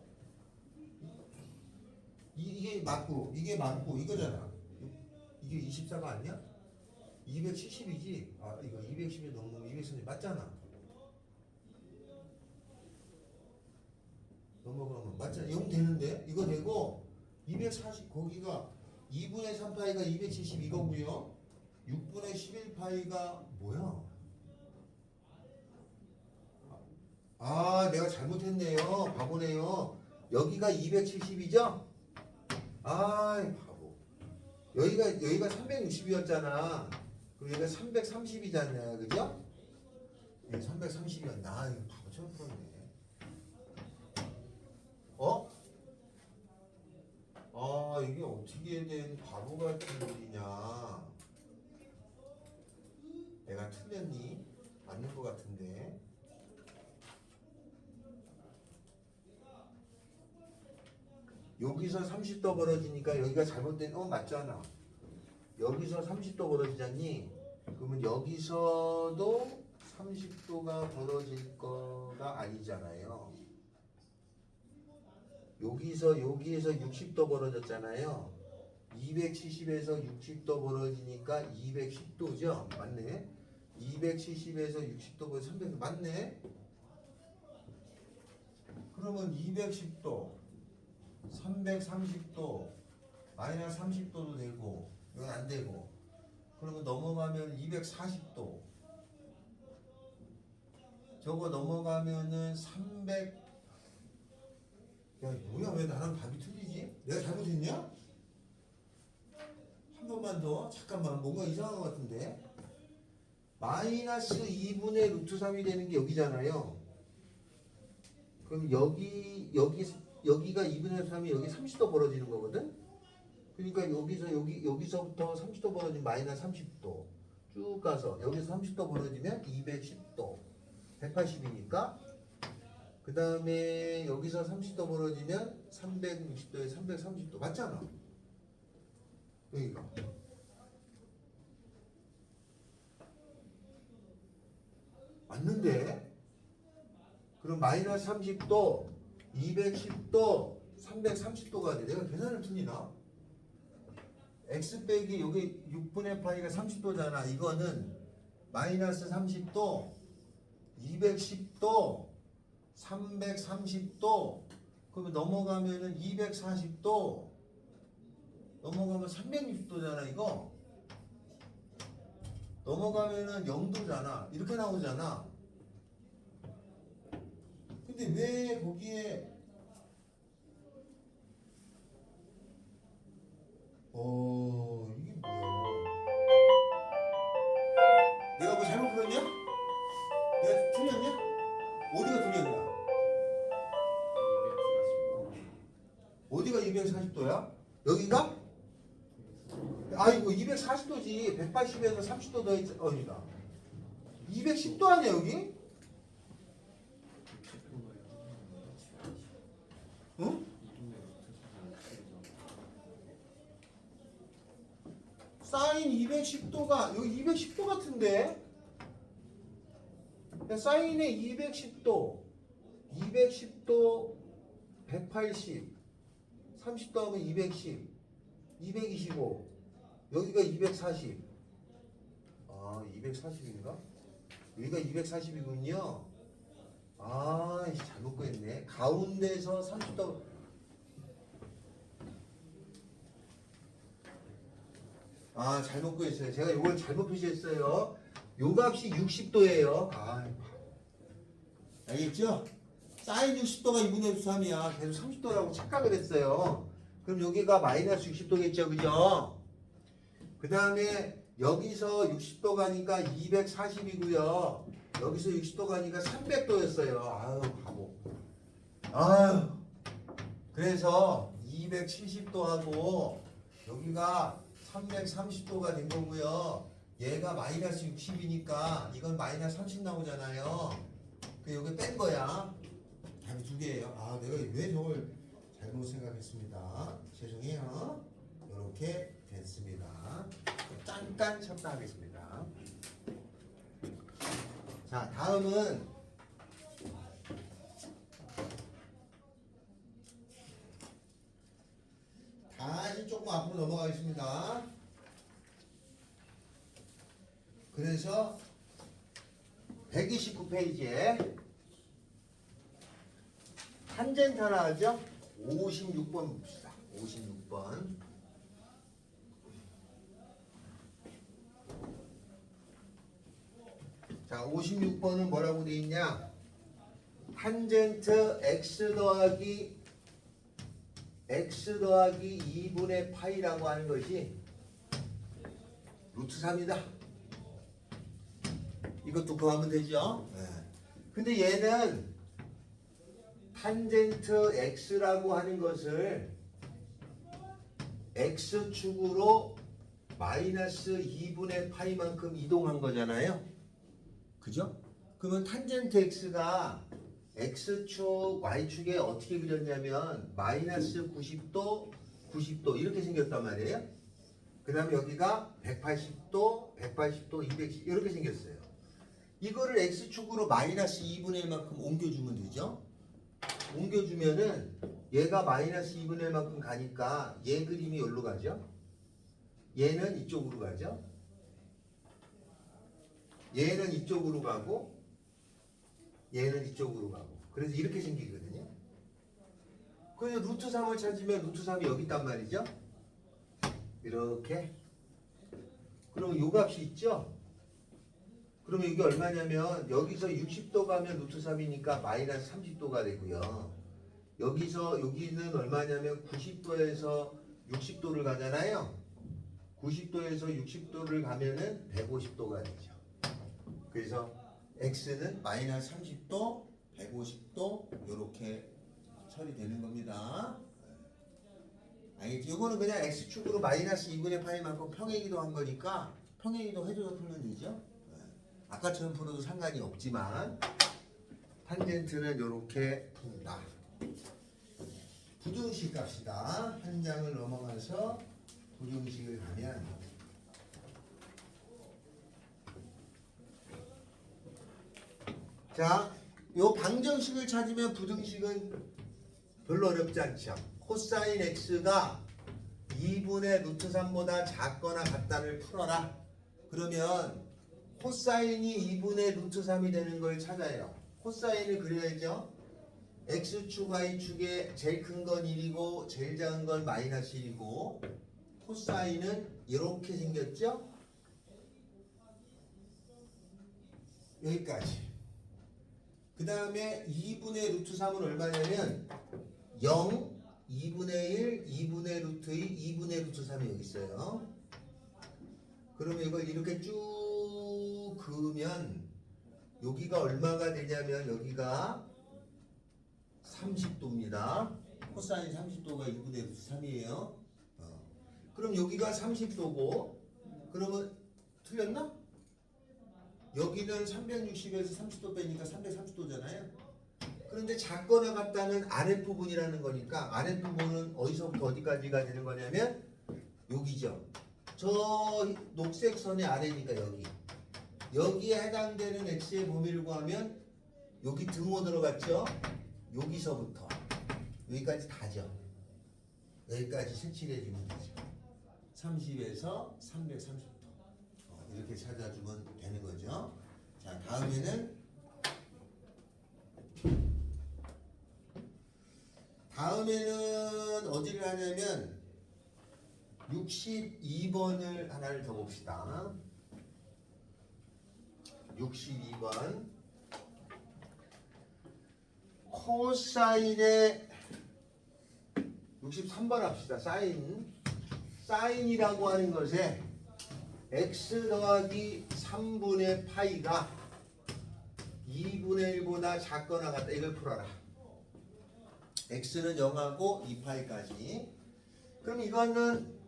이게 맞고, 이거잖아. 이게 24가 아니야? 270이지? 이거 210이 넘으면 230 맞잖아. 넘어가면 맞잖아. 0 되는데? 이거 되고, 240, 거기가 2분의 3파이가 270 이거고요. 6분의 11파이가 뭐야? 내가 잘못했네요. 바보네요. 여기가 270이죠? 바보. 여기가 360이었잖아. 그리고 여기가 330이잖아요. 그죠? 330이었나? 이거 바보처럼 풀었네. 이게 어떻게 된 바보 같은 일이냐. 내가 틀렸니? 맞는 것 같은데. 여기서 30도 벌어지니까 여기가 잘못된, 맞잖아. 여기서 30도 벌어지잖니? 그러면 여기서도 30도가 벌어질 거가 아니잖아요. 여기에서 60도 벌어졌잖아요. 270에서 60도 벌어지니까 210도죠? 맞네. 270에서 60도 벌어져 300도 맞네. 그러면 210도, 330도, 마이너스 30도도 되고, 이건 안 되고. 그러면 넘어가면 240도. 저거 넘어가면은 300. 야, 뭐야, 왜 나랑 답이 틀리지? 내가 잘못했냐? 한 번만 더. 잠깐만, 뭔가 이상한 것 같은데. 마이너스 2분의 루트 3이 되는 게 여기잖아요. 그럼 여기가 2분의 3이 여기 30도 벌어지는 거거든? 그러니까 여기서부터 30도 벌어지면 마이너스 30도. 쭉 가서 여기서 30도 벌어지면 210도. 180이니까. 그 다음에 여기서 30도 벌어지면 360도에 330도. 맞잖아. 여기가. 맞는데? 그럼 마이너스 30도, 210도, 330도가 돼. 내가 계산을 틀리나? x 빼기 여기 6분의 파이가 30도잖아. 이거는 마이너스 30도, 210도, 330도, 그러면 넘어가면은 240도, 넘어가면 360도잖아, 이거. 넘어가면은 0도잖아. 이렇게 나오잖아. 근데 왜 거기에, 이게 뭐야? 내가 뭐 잘못 풀었냐? 내가 틀렸냐? 어디가 틀렸냐? 어디가 240도야? 여기가? 이거 240도지. 180에서 30도 더했지. 어디가? 210도 아니야, 여기? 사인 210도가 여기 210도 같은데? 사인의 210도 180 30도 하면 210 225 여기가 240 아 240인가? 여기가 240이군요. 아 잘못 구했네. 가운데서 30도 아 잘못 구했어요. 제가 이걸 잘못 표시했어요. 요 값이 60도예요. 아 알겠죠? 사인 60도가 2분의 3이야. 계속 30도라고 착각을 했어요. 그럼 여기가 마이너스 60도겠죠, 그죠? 그 다음에 여기서 60도 가니까 240이고요. 여기서 60도 가니까 300도였어요. 아유 바보. 아유. 그래서 270도하고 여기가 330도가 된 거고요. 얘가 마이너스 60이니까 이건 마이너스 30 나오잖아요. 그 여기 뺀 거야. 답이 두 개예요. 아 내가 왜 저걸 잘못 생각했습니다. 죄송해요. 이렇게 됐습니다. 잠깐 첨부하겠습니다. 자 다음은 다시 조금 앞으로 넘어가겠습니다. 그래서 129페이지에 탄젠트 하나 하죠? 56번 봅시다. 56번. 자, 56번은 뭐라고 되어 있냐? 탄젠트 x 더하기 2분의 파이라고 하는 것이 루트 3이다. 이것도 구하면 되죠? 네. 근데 얘는 탄젠트 x라고 하는 것을 x축으로 마이너스 2분의 파이만큼 이동한 거잖아요. 그죠? 그러면 탄젠트 x가 x축, y축에 어떻게 그렸냐면 마이너스 90도, 90도 이렇게 생겼단 말이에요. 그 다음에 여기가 180도, 180도, 210 이렇게 생겼어요. 이거를 x축으로 마이너스 2분의 1만큼 옮겨주면 되죠. 옮겨주면은 얘가 마이너스 2분의 1만큼 가니까 얘 그림이 여기로 가죠. 얘는 이쪽으로 가죠. 얘는 이쪽으로 가고 얘는 이쪽으로 가고 그래서 이렇게 생기거든요. 그래서 루트 3을 찾으면 루트 3이 여기 있단 말이죠. 이렇게. 그럼 요 값이 있죠. 그러면 이게 얼마냐면 여기서 60도 가면 루트 3이니까 마이너스 30도가 되고요. 여기서 여기는 얼마냐면 90도에서 60도를 가잖아요. 90도에서 60도를 가면은 150도가 되죠. 그래서 x는 마이너스 30도, 150도 이렇게 처리되는 겁니다. 알겠지? 이거는 그냥 x축으로 마이너스 2분의 파이만큼 평행이동한 거니까 평행이동 해줘서 풀면 되죠. 아까처럼 풀어도 상관이 없지만 탄젠트는 이렇게 푼다. 부등식 갑시다. 한 장을 넘어가서 부등식을 가면 자, 요 방정식을 찾으면 부등식은 별로 어렵지 않죠. 코사인 x가 2분의 루트 3보다 작거나 같다를 풀어라. 그러면 코사인이 2분의 루트 3이 되는 걸 찾아요. 코사인을 그려야죠. x축, y축에 제일 큰 건 1이고 제일 작은 건 마이너스 1이고 코사인은 이렇게 생겼죠. 여기까지. 그 다음에 2분의 루트 3은 얼마냐면 0, 2분의 1, 2분의 루트 2, 2분의 루트 3이 여기 있어요. 그러면 이걸 이렇게 쭉 그으면 여기가 얼마가 되냐면 여기가 30도입니다. 코사인 30도가 2분의 루트 3이에요. 그럼 여기가 30도고 그러면 틀렸나? 여기는 360에서 30도 빼니까 330도잖아요. 그런데 작거나 같다는 아랫부분이라는 거니까 아랫부분은 어디서부터 어디까지가 되는 거냐면 여기죠. 저 녹색 선의 아래니까 여기에 해당되는 x의 범위를 구하면 여기 등호 들어갔죠? 여기서부터 여기까지 다죠. 여기까지 색칠해주면 되죠. 30에서 330도 이렇게 찾아주면 되는 거죠. 자, 다음에는 어디를 하냐면 62번을 하나를 더 봅시다. 62번 코사인의 63번 합시다. 사인이라고 하는 것에 x 더하기 3분의 파이가 2분의 1보다 작거나 같다. 이걸 풀어라. x는 0하고 2파이까지. 그럼 이거는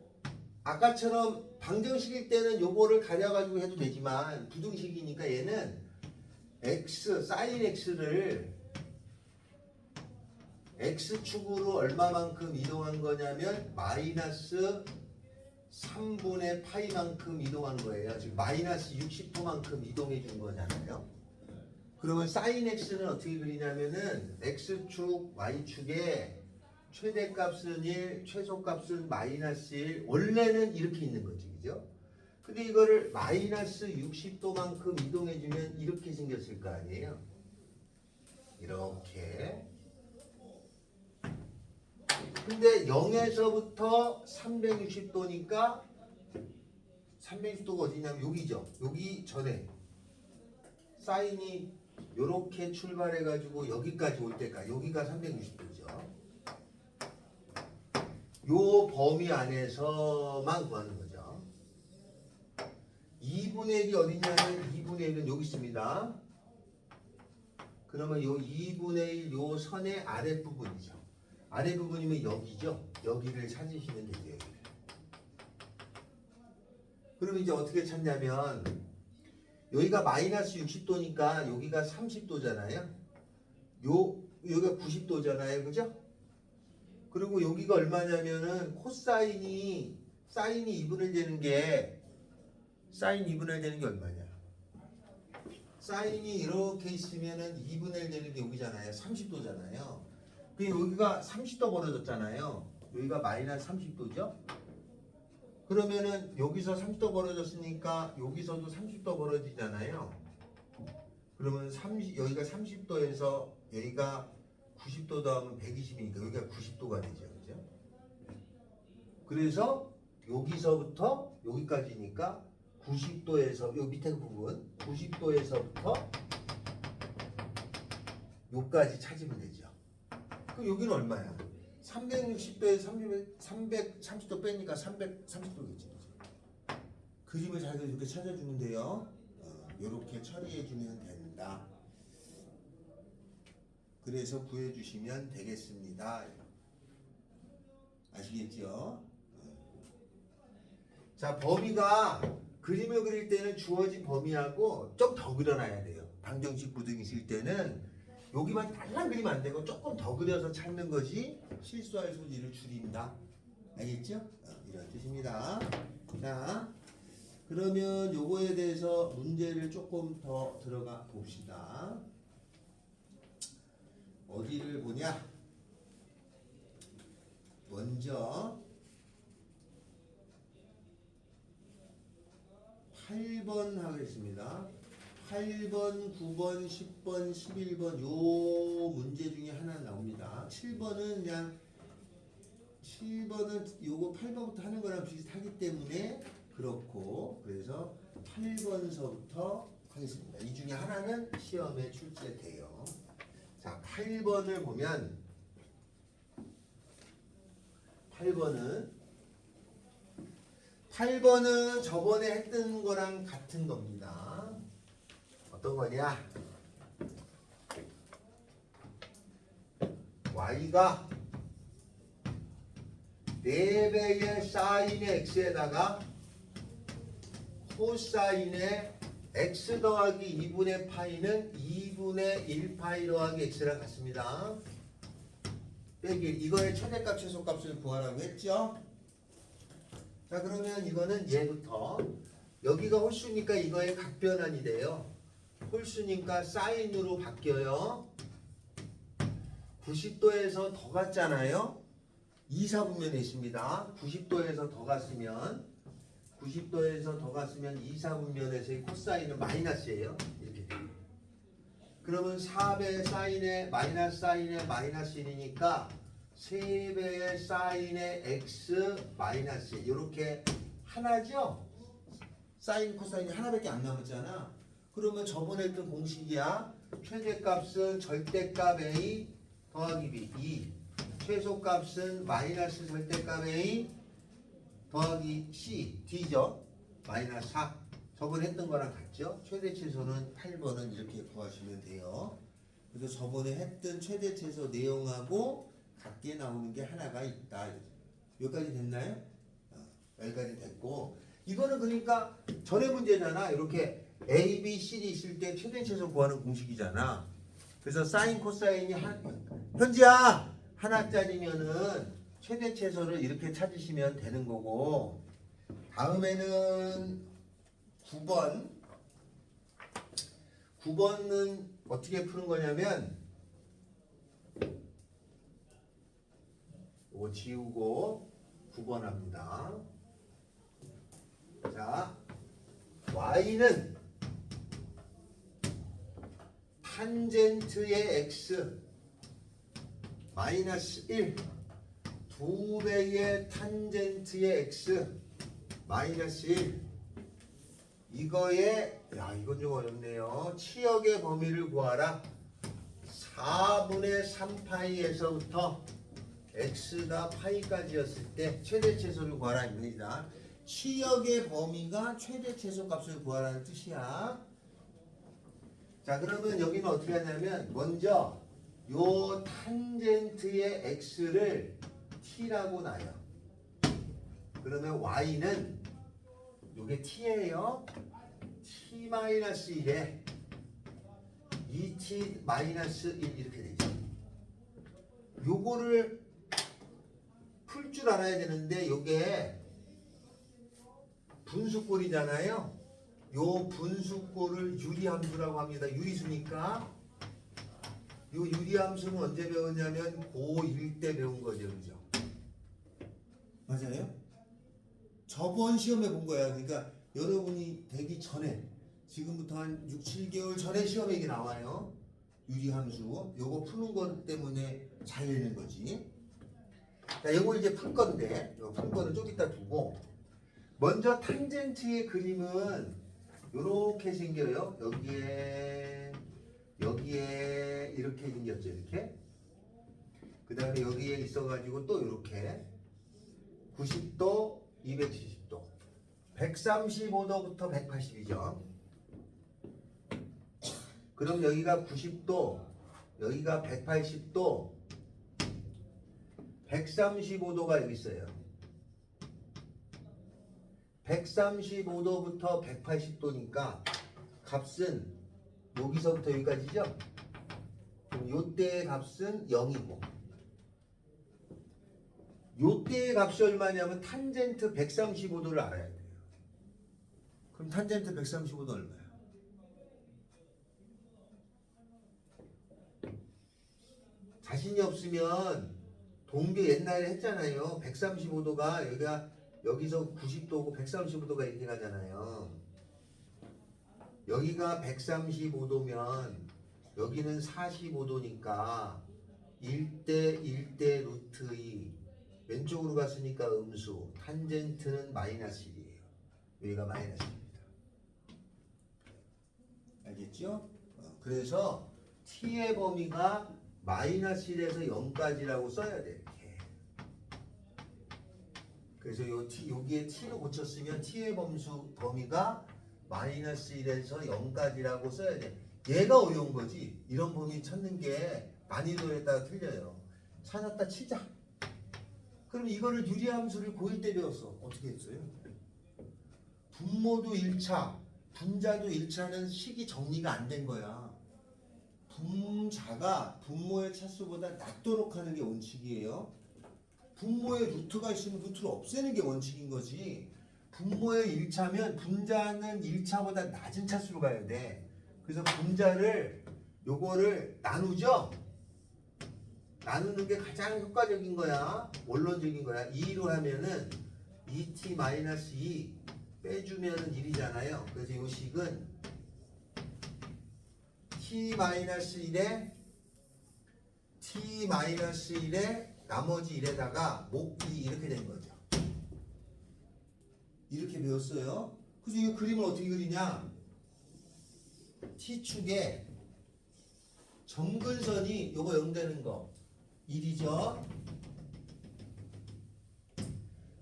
아까처럼 방정식일 때는 요거를 가려가지고 해도 되지만 부등식이니까 얘는 사인 x를 x축으로 얼마만큼 이동한 거냐면 마이너스 3분의 파이만큼 이동한 거예요. 즉 마이너스 60도만큼 이동해 준 거잖아요. 그러면 사인 x는 어떻게 그리냐면은 x축, y축에 최대값은 1, 최소값은 마이너스 1. 원래는 이렇게 있는 거지, 그죠? 근데 이거를 마이너스 60도만큼 이동해 주면 이렇게 생겼을 거 아니에요? 이렇게. 근데 0에서부터 360도니까 360도가 어디냐면 여기죠. 여기 전에 사인이 이렇게 출발해가지고 여기까지 올 때까지 여기가 360도죠. 요 범위 안에서만 구하는 거죠. 2분의 1이 어디냐면 2분의 1은 여기 있습니다. 그러면 요 2분의 1 요 선의 아랫부분이죠. 아랫부분이면 여기죠. 여기를 찾으시면 되죠. 여기를. 그럼 이제 어떻게 찾냐면 여기가 마이너스 60도니까 여기가 30도잖아요. 여기가 90도잖아요. 그죠? 그리고 여기가 얼마냐면은 코사인이 사인이 2분의 1 되는 게 사인 2분의 1 되는 게 얼마냐? 사인이 이렇게 있으면은 2분의 1 되는 게 여기잖아요. 30도잖아요. 그 여기가 30도 벌어졌잖아요. 여기가 마이너스 30도죠? 그러면은 여기서 30도 벌어졌으니까 여기서도 30도 벌어지잖아요. 그러면 여기가 30도에서 여기가 90도 더하면 120이니까 여기가 90도가 되죠. 그죠? 그래서 여기서부터 여기까지니까 90도에서 요 밑에 부분 90도에서부터 요까지 찾으면 되죠. 그럼 여기는 얼마야? 360도에 330도 빼니까 330도겠지. 그림을 잘 이렇게 찾아주면 돼요. 이렇게 처리해주면 된다. 그래서 구해주시면 되겠습니다. 아시겠죠? 자, 범위가 그림을 그릴 때는 주어진 범위하고 좀 더 그려놔야 돼요. 방정식 부등이실 때는 여기만 달랑 그리면 안 되고 조금 더 그려서 찾는 것이 실수할 소지를 줄인다. 알겠죠? 이런 뜻입니다. 자, 그러면 요거에 대해서 문제를 조금 더 들어가 봅시다. 어디를 보냐? 먼저 8번 하겠습니다. 8번, 9번, 10번, 11번 요 문제 중에 하나 나옵니다. 7번은 요거 8번부터 하는 거랑 비슷하기 때문에 그렇고, 그래서 8번서부터 하겠습니다. 이 중에 하나는 시험에 출제돼요. 자, 8번을 보면 8번은 저번에 했던 거랑 같은 겁니다. 어떤 거냐? y가 4배의 사인의 x에다가 코사인의 x 더하기 2분의 파이는 2분의 1파이 더하기 x랑 같습니다. 빼기 이거의 최대값 최소값을 구하라고 했죠. 자, 그러면 이거는 얘부터 여기가 홀수니까 이거의 각변환이 돼요. 홀수니까 사인으로 바뀌어요. 90도에서 더 갔잖아요. 2, 4분면에 있습니다. 90도에서 더 갔으면 2, 4분면에서의 코사인은 마이너스예요. 이렇게 돼요. 그러면 4배의 사인에 마이너스 사인에 마이너스 1이니까 3배의 사인에 x 마이너스 이렇게 하나죠? 사인 코사인이 하나밖에 안 남았잖아. 그러면 저번에 했던 공식이야. 최대값은 절대값 a 더하기 b 2. 최소값은 마이너스 절대값 a 더하기 c d죠. 마이너스 4. 저번에 했던 거랑 같죠? 최대 최소는 8번은 이렇게 구하시면 돼요. 그래서 저번에 했던 최대 최소 내용하고 같게 나오는 게 하나가 있다. 여기까지 됐나요? 여기까지 됐고, 이거는 그러니까 전에 문제잖아. 이렇게 A, B, C이 있을 때 최대 최소 구하는 공식이잖아. 그래서 사인 코사인이 현지야 하나짜리면은 최대 최소를 이렇게 찾으시면 되는 거고, 다음에는 9번은 어떻게 푸는 거냐면 이거 지우고 9번 합니다. 자, y는 탄젠트의 x 마이너스 1 2배의 탄젠트의 x 마이너스 1 이거의 이건 좀 어렵네요. 치역의 범위를 구하라. 4분의 3파이에서부터 x가 파이까지였을 때 최대 최소를 구하라 입니다. 치역의 범위가 최대 최소 값을 구하라는 뜻이야. 자, 그러면 여기는 어떻게 하냐면 먼저 요 탄젠트의 x를 t라고 놔요. 그러면 y는 요게 t예요. t-1에 2t-1 이렇게 되죠. 요거를 풀 줄 알아야 되는데 요게 분수꼴이잖아요. 요 분수꼴을 유리함수라고 합니다. 유리수니까. 요 유리함수는 언제 배웠냐면 고1 때 배운 거죠. 그죠? 맞아요? 저번 시험에 본 거야. 그러니까 여러분이 되기 전에 지금부터 한 6, 7개월 전에 시험에 이게 나와요. 유리함수. 요거 푸는 것 때문에 잘 내는 거지. 자, 요거 이제 풀 건데 요 풀 거는 좀 이따 두고 먼저 탄젠트의 그림은 요렇게 생겨요. 여기에 이렇게 생겼죠. 이렇게. 그 다음에 여기에 있어가지고 또 이렇게 90도, 270도, 135도부터 180이죠. 그럼 여기가 90도, 여기가 180도, 135도가 여기 있어요. 135도부터 180도니까 값은 여기서부터 여기까지죠? 그럼 요때의 값은 0이고 요때의 값이 얼마냐면 탄젠트 135도를 알아야 돼요. 그럼 탄젠트 135도 얼마야? 자신이 없으면 동계 옛날에 했잖아요. 135도가 여기서 90도고 135도가 이렇게 가잖아요. 여기가 135도면 여기는 45도니까 1대 루트 2 왼쪽으로 갔으니까 음수 탄젠트는 마이너스 1이에요. 여기가 마이너스 1입니다. 알겠죠? 그래서 t의 범위가 마이너스 1에서 0까지라고 써야 돼. 이렇게. 그래서 여기에 t를 고쳤으면 t의 범위가 마이너스 1에서 0까지라고 써야 돼. 얘가 어려운 거지. 이런 범위 찾는 게 난이도에 따라 틀려요. 찾았다 치자. 그럼 이거를 유리함수를 고1 때 배웠어. 어떻게 했어요? 분모도 1차, 분자도 1차는 식이 정리가 안 된 거야. 분자가 분모의 차수보다 낮도록 하는 게 원칙이에요. 분모에 루트가 있으면 루트를 없애는 게 원칙인 거지. 분모의 1차면 분자는 1차보다 낮은 차수로 가야 돼. 그래서 분자를 요거를 나누죠. 나누는 게 가장 효과적인 거야. 원론적인 거야. 2로 하면은 2t-2 빼주면은 1이잖아요. 그래서 이 식은 t-1에 t-1에 나머지 1에다가 몫2 이렇게 된 거죠. 이렇게 배웠어요. 그래서 이 그림을 어떻게 그리냐? t축에 점근선이 요거 0 되는 거 1이죠.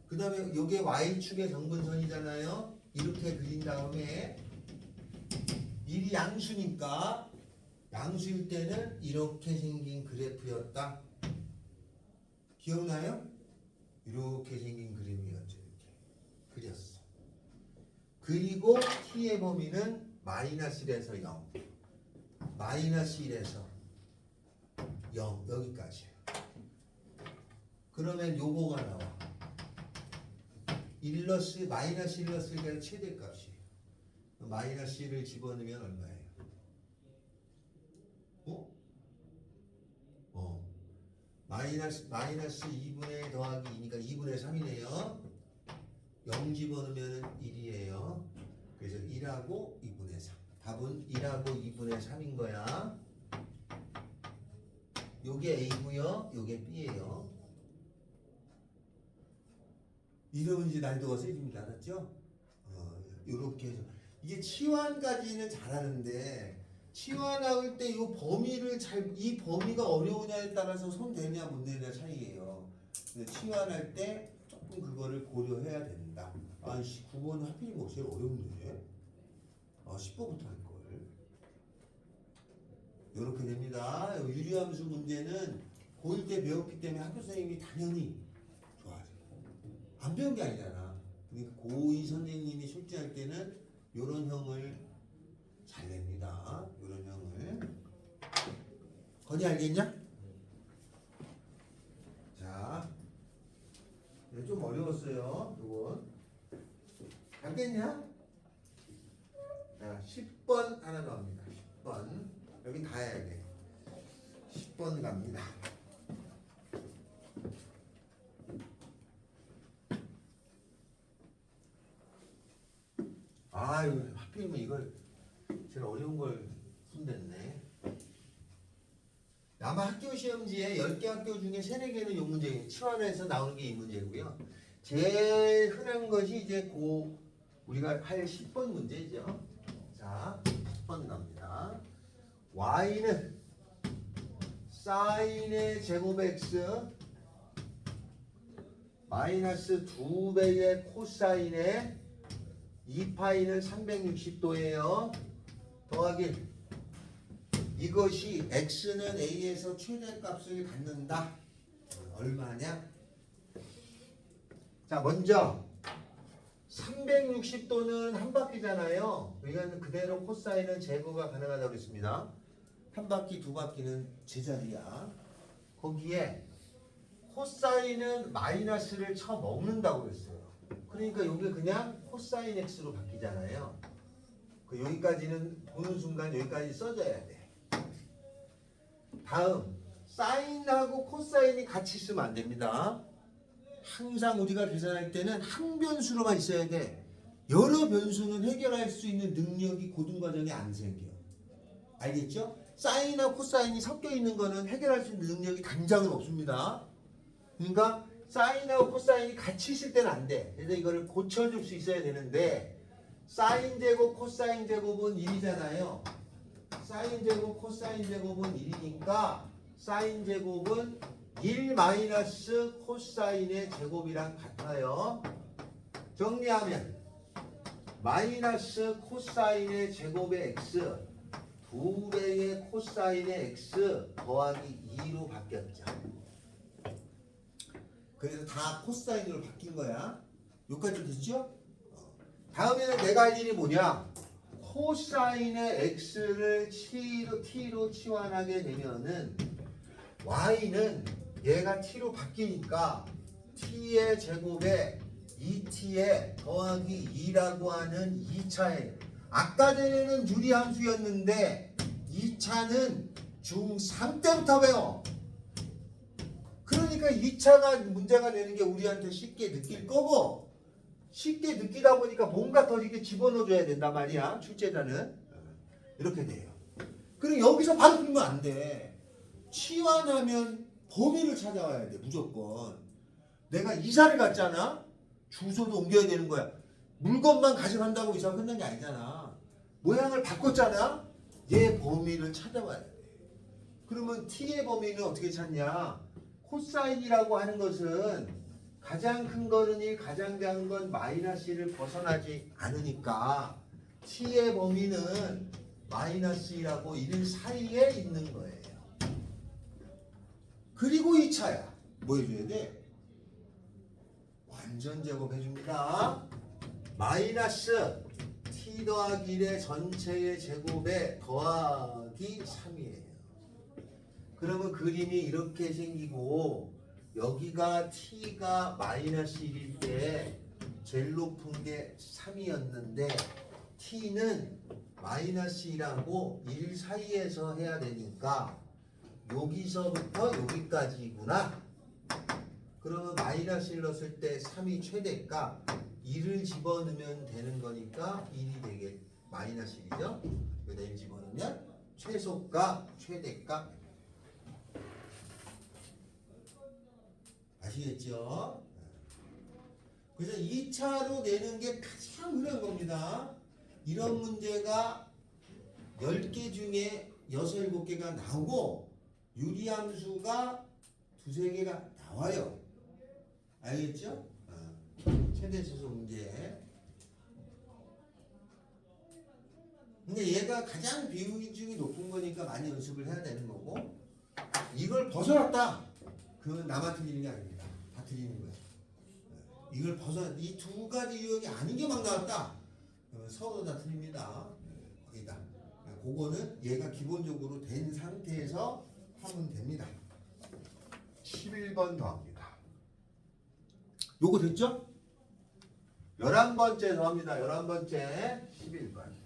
그 다음에 요게 y축의 점근선이잖아요. 이렇게 그린 다음에 1이 양수니까 양수일 때는 이렇게 생긴 그래프였다. 기억나요? 이렇게 생긴 그림이었죠. 이렇게 그렸어. 그리고 t의 범위는 마이너스 1에서 0, 마이너스 1에서 0 여기까지. 그러면 요거가 나와. 마이너스 1을 최대값이에요. 마이너스 1을 집어넣으면 얼마예요? 마이너스 2분의 1 더하기 2니까 2분의 3이네요. 0 집어넣으면 1이에요. 그래서 1하고 2분의 3. 답은 1하고 2분의 3인 거야. 요게 A고요. 요게 B예요. 이러면 이제 난이도가 세집니다. 알았죠? 요렇게 해서 이게 치환까지는 잘하는데 치환할 때 이 범위를 이 범위가 어려우냐에 따라서 손 대냐 못 대냐 차이예요. 치환할 때 조금 그거를 고려해야 된다. 아이씨 9번은 하필이면 뭐 제일 어렵네. 10번부터 할 걸. 요렇게 됩니다. 유리함수 문제는 고1 때 배웠기 때문에 학교 선생님이 당연히 좋아하세요. 안 배운 게 아니잖아. 그러니까 고2 선생님이 출제할 때는 요런 형을 잘 냅니다. 요런 형을. 건이 알겠냐? 자, 좀 어려웠어요. 요건. 알겠냐? 자, 10번 하나 나옵니다. 10번. 여기 다 해야 돼. 10번 갑니다. 이거 하필이면 이걸 제일 어려운 걸 손댔네. 아마 학교 시험지에 10개 학교 중에 3, 4개는 이 문제, 치환해서 나오는 게 이 문제고요. 제일 흔한 것이 이제 우리가 할 10번 문제죠. 자, 10번 갑니다. y는 사인의 제곱 x 마이너스 2배의 코사인의 2파이는 360도예요. 더하기 이것이 x는 a에서 최대값을 갖는다. 얼마냐? 자, 먼저 360도는 한 바퀴잖아요. 이건 그대로 코사인은 제거가 가능하다고 그랬습니다. 한 바퀴, 두 바퀴는 제자리야. 거기에 코사인은 마이너스를 쳐먹는다고 그랬어요. 그러니까 이게 그냥 코사인 x로 바뀌잖아요. 여기까지는 보는 순간 여기까지 써줘야 돼. 다음, 사인하고 코사인이 같이 있으면 안 됩니다. 항상 우리가 계산할 때는 한 변수로만 있어야 돼. 여러 변수는 해결할 수 있는 능력이 고등과정에 안 생겨. 알겠죠? 사인하고 코사인이 섞여 있는 거는 해결할 수 있는 능력이 당장은 없습니다. 그러니까 사인하고 코사인이 같이 있을 때는 안 돼. 그래서 이거를 고쳐줄 수 있어야 되는데 사인 제곱 코사인 제곱은 1이잖아요. 사인 제곱 코사인 제곱은 1이니까 사인 제곱은 1 마이너스 코사인의 제곱이랑 같아요. 정리하면 마이너스 코사인의 제곱의 x 2배의 코사인의 x 더하기 2로 바뀌었죠. 그래서 다 코사인으로 바뀐 거야. 여기까지 됐죠? 다음에는 내가 할 일이 뭐냐? 코사인의 x를 t로 치환하게 되면은 y는 얘가 t로 바뀌니까 t의 제곱에 2t에 더하기 2라고 하는 2차예요. 아까 전에는 유리함수였는데 2차는 중3 때부터 배워. 그러니까 2차가 문제가 되는 게 우리한테 쉽게 느낄 거고, 쉽게 느끼다 보니까 뭔가 더 이렇게 집어넣어줘야 된단 말이야. 출제자는 이렇게 돼요. 그럼 여기서 바로 풀면 안 돼. 치환하면 범위를 찾아와야 돼. 무조건. 내가 이사를 갔잖아. 주소도 옮겨야 되는 거야. 물건만 가져간다고 이사가 끝난 게 아니잖아. 모양을 바꿨잖아. 얘 범위를 찾아와야 돼. 그러면 t의 범위는 어떻게 찾냐? 코사인이라고 하는 것은 가장 큰 거는 1, 가장 작은 건 마이너스 1을 벗어나지 않으니까 t의 범위는 마이너스 1하고 1 사이에 있는 거예요. 그리고 2차야. 뭐 해줘야 돼? 완전 제곱해줍니다. 마이너스 t 더하기 1의 전체의 제곱에 더하기 3이에요. 그러면 그림이 이렇게 생기고, 여기가 t가 마이너스 1일 때 제일 높은 게 3이었는데 t는 마이너스 1하고 1 사이에서 해야 되니까 여기서부터 여기까지구나. 그러면 마이너스 1 넣었을 때 3이 최대값, 1을 집어넣으면 되는 거니까 1이 되게 마이너스 1이죠. 여기다 1 집어넣으면 최소값, 최대값. 아시겠죠? 그래서 2차로 내는 게 가장 어려운 겁니다. 이런 문제가 10개 중에 6, 7개가 나오고 유리함수가 2, 3개가 나와요. 알겠죠? 최대수소 문제. 근데 얘가 가장 비중이 높은 거니까 많이 연습을 해야 되는 거고, 이걸 벗어났다. 그건 나만 틀리는 게 아닙니다. 다 틀리는 거예요. 이걸 이 2가지 유형이 아닌 게 막 나왔다. 서로 다 틀립니다. 거기다. 그거는 얘가 기본적으로 된 상태에서 하면 됩니다. 11번 더합니다. 요거 됐죠? 11번째 더합니다. 11번째 11번.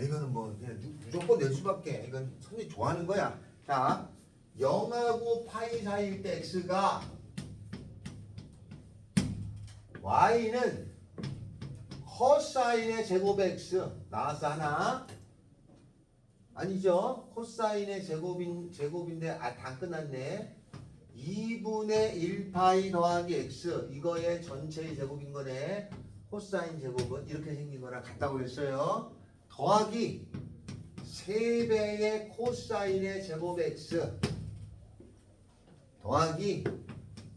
이거는 뭐 그냥 무조건 낼 수밖에. 이건 선생님이 좋아하는 거야. 자, 0하고 파이 사이일 때 x가, y는 코사인의 제곱 x 나왔어 하나? 아니죠? 코사인의 제곱인데 다 끝났네. 2분의 1 파이 더하기 x, 이거의 전체의 제곱인 거네. 코사인 제곱은 이렇게 생긴 거랑 같다고 그랬어요. 더하기 3배의 코사인의 제곱 x 더하기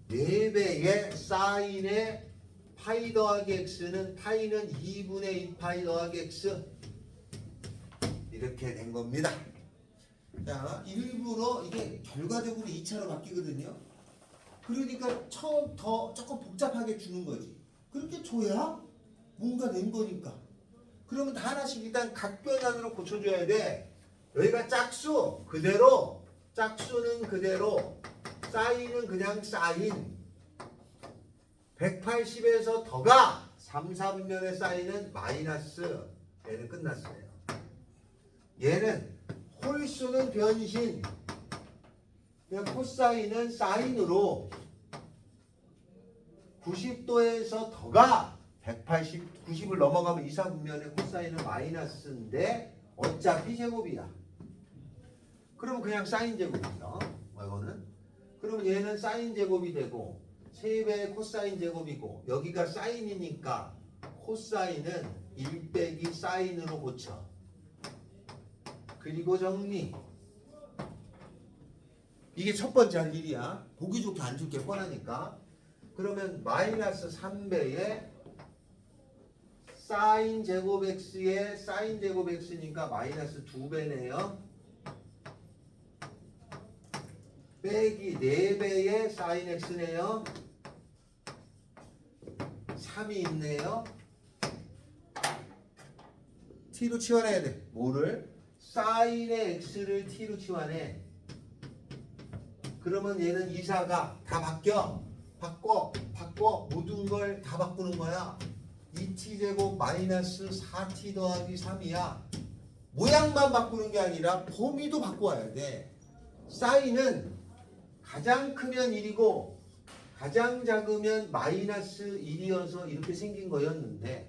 4배의 사인의 파이 더하기 x는 파이는 2분의 1 파이 더하기 x, 이렇게 된 겁니다. 자, 일부러 이게 결과적으로 2차로 바뀌거든요. 그러니까 처음 더 조금 복잡하게 주는 거지. 그렇게 줘야 뭔가 낸 거니까. 그러면 다 하나씩 일단 각변환으로 고쳐줘야 돼. 여기가 짝수 그대로, 짝수는 그대로, 사인은 그냥 사인. 180에서 더가 3, 4분면의 사인은 마이너스. 얘는 끝났어요. 얘는 홀수는 변신. 그냥 코사인은 사인으로 90도에서 더가 180, 90을 넘어가면 2, 4분면의 코사인은 마이너스인데 어차피 제곱이야. 그러면 그냥 사인 제곱이죠. 이거는. 그러면 얘는 사인 제곱이 되고 3배의 코사인 제곱이고, 여기가 사인이니까 코사인은 1 빼기 사인으로 고쳐. 그리고 정리. 이게 첫 번째 할 일이야. 보기 좋게 안 줄게 뻔하니까. 그러면 마이너스 3배의 사인 제곱 x의 사인 제곱 x니까 마이너스 2배네요. 빼기 4배의 사인 x네요. 3이 있네요. t로 치환해야 돼. 뭐를? 사인의 x를 t로 치환해. 그러면 얘는 이사가 다 바꿔 모든 걸 다 바꾸는 거야. 2t제곱 마이너스 4t 더하기 3이야. 모양만 바꾸는 게 아니라 범위도 바꿔야 돼. 사인은 가장 크면 1이고 가장 작으면 마이너스 1이어서 이렇게 생긴 거였는데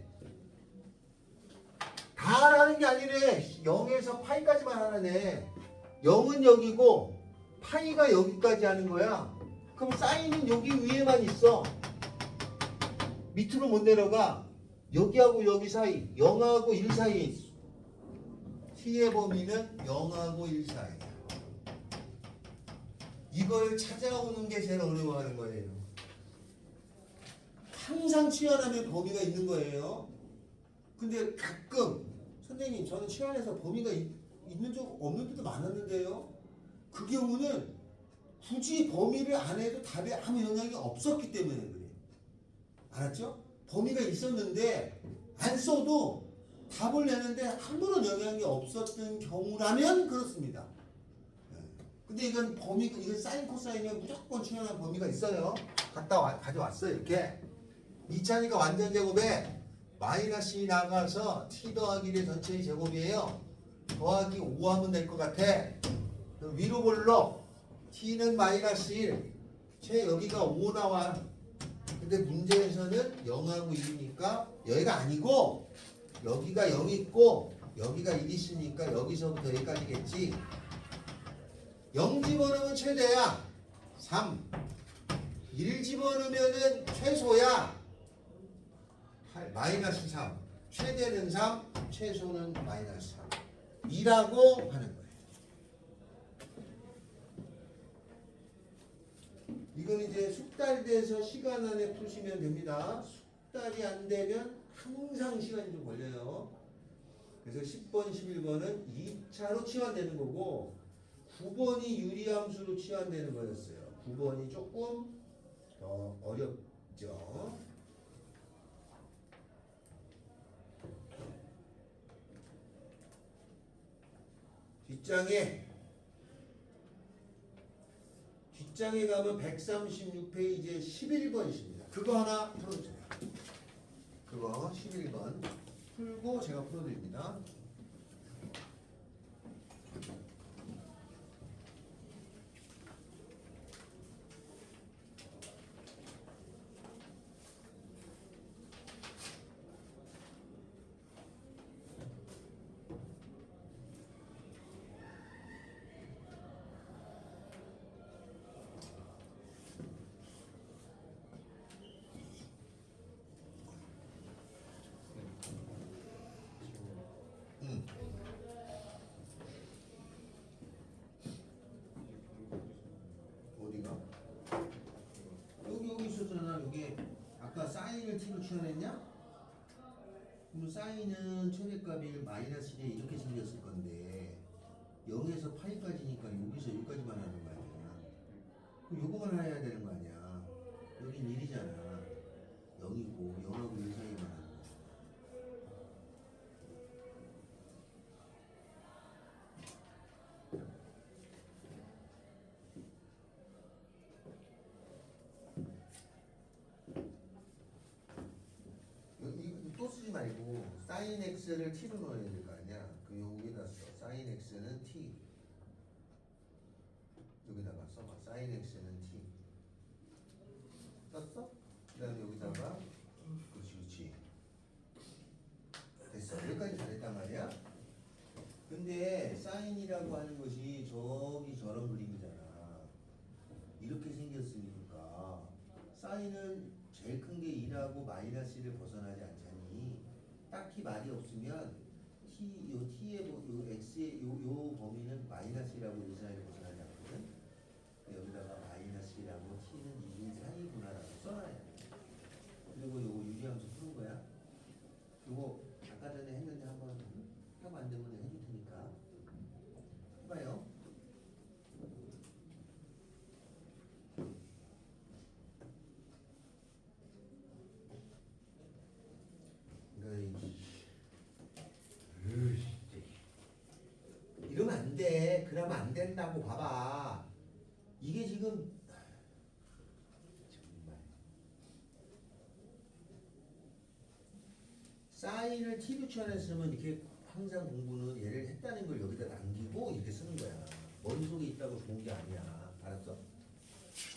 다 하는 게 아니래. 0에서 파이까지만 하라네. 0은 여기고 파이가 여기까지 하는 거야. 그럼 사인은 여기 위에만 있어. 밑으로 못 내려가. 여기하고 여기 사이 0하고 1 사이에 있어. t의 범위는 0하고 1 사이야. 이걸 찾아오는 게 제일 어려워하는 거예요. 항상 치환하면 범위가 있는 거예요. 근데 가끔 선생님 저는 치환해서 범위가 있는 적 없는 때도 많았는데요. 그 경우는 굳이 범위를 안 해도 답에 아무 영향이 없었기 때문에 그래요. 알았죠? 범위가 있었는데 안 써도 답을 내는데 아무런 영향이 없었던 경우라면 그렇습니다. 근데 이건 이건 사인 코사인이면 무조건 치환한 범위가 있어요. 가져왔어요. 이렇게 2차니까 완전 제곱에 마이너스 2 나가서 t 더하기 1의 전체의 제곱이에요. 더하기 5 하면 될 것 같아. 그럼 위로 볼록 t는 마이너스 1 여기가 5 나와. 근데 문제에서는 0하고 1이니까 여기가 아니고 여기가 0 있고 여기가 1 있으니까 여기서부터 여기까지겠지. 0 집어넣으면 최대야 3 1 집어넣으면 최소야 마이너스 3 최대는 3 최소는 마이너스 3 이라고 하는 거예요. 이건 이제 숙달돼서 시간 안에 푸시면 됩니다. 숙달이 안 되면 항상 시간이 좀 걸려요. 그래서 10번, 11번은 2차로 치환되는 거고 9번이 유리함수로 치환되는 거였어요. 9번이 조금 더 어렵죠. 뒷장에 가면 136페이지에 11번이십니다. 그거 하나 풀어주세요. 그거 11번 풀고 제가 풀어드립니다. 어디가? 여기 있었잖아. 여기 아까 사인을 t로 치환했냐? 그럼 사인은 최대값이 마이너스 1에 이렇게 생겼을 건데 0에서 파이까지니까 여기서 여기까지만 하는 거 아니야. 그럼 요거만 해야 되는 거 아니야. 여긴 1이잖아. 0이고 0하고 1 사이만 하는 거야. 또 쓰지 말고 사인 x를 t로 넣어야 될 거 아니야. 그 여기다 써. 사인 x는 t. 여기다가 써봐. 사인 x는 t. 썼어? 그 다음에 여기다가 그렇지. 됐어. 여기까지 잘했단 말이야. 근데 사인이라고 하는 것이 저기 저런 그림이잖아. 이렇게 생겼으니까 사인은 제일 큰 게 2라고 마이너스 1을 벗어나지 않잖니. 딱히 말이 없으면 t의 요 x의 요 범위는 마이너스 1하고 1 사이를 벗어나지 않거든. 여기다가 마이너스 1하고 t는 2 사이구나라고 써놔야 돼. 그리고 요거 유리함수 푸는 거야. 요거 아까 전에 했는데 한번 하고 안 되면 해줄 테니까 해봐요. 이러면 안 돼. 그러면 안 된다고 봐봐. 이게 지금 정말 사인을 t로 취한해 쓰면 이렇게 항상 공부는 얘를 했다는 걸 여기다 남기고 이렇게 쓰는 거야. 머릿속에 있다고 좋은 게 아니야. 알았어?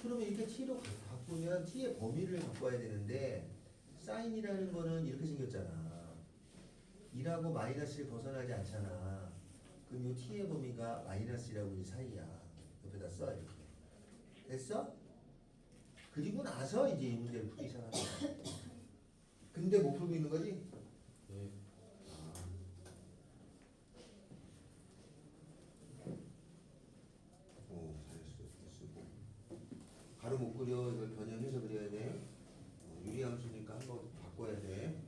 그러면 이렇게 t로 바꾸면 t의 범위를 바꿔야 되는데 사인이라는 거는 이렇게 생겼잖아. 1하고 마이너스를 벗어나지 않잖아. 그럼 이 t의 범위가 마이너스라고 이 사이야. 옆에다 써 이렇게. 됐어? 그리고 나서 이제 이 문제를 풀기 시작하는 거야. 근데 못 풀고 있는 거지? 네. 오, 잘했어. 쓰고. 바로 못 그려. 이걸 변형해서 그려야 돼. 유리함수니까 한번 바꿔야 돼.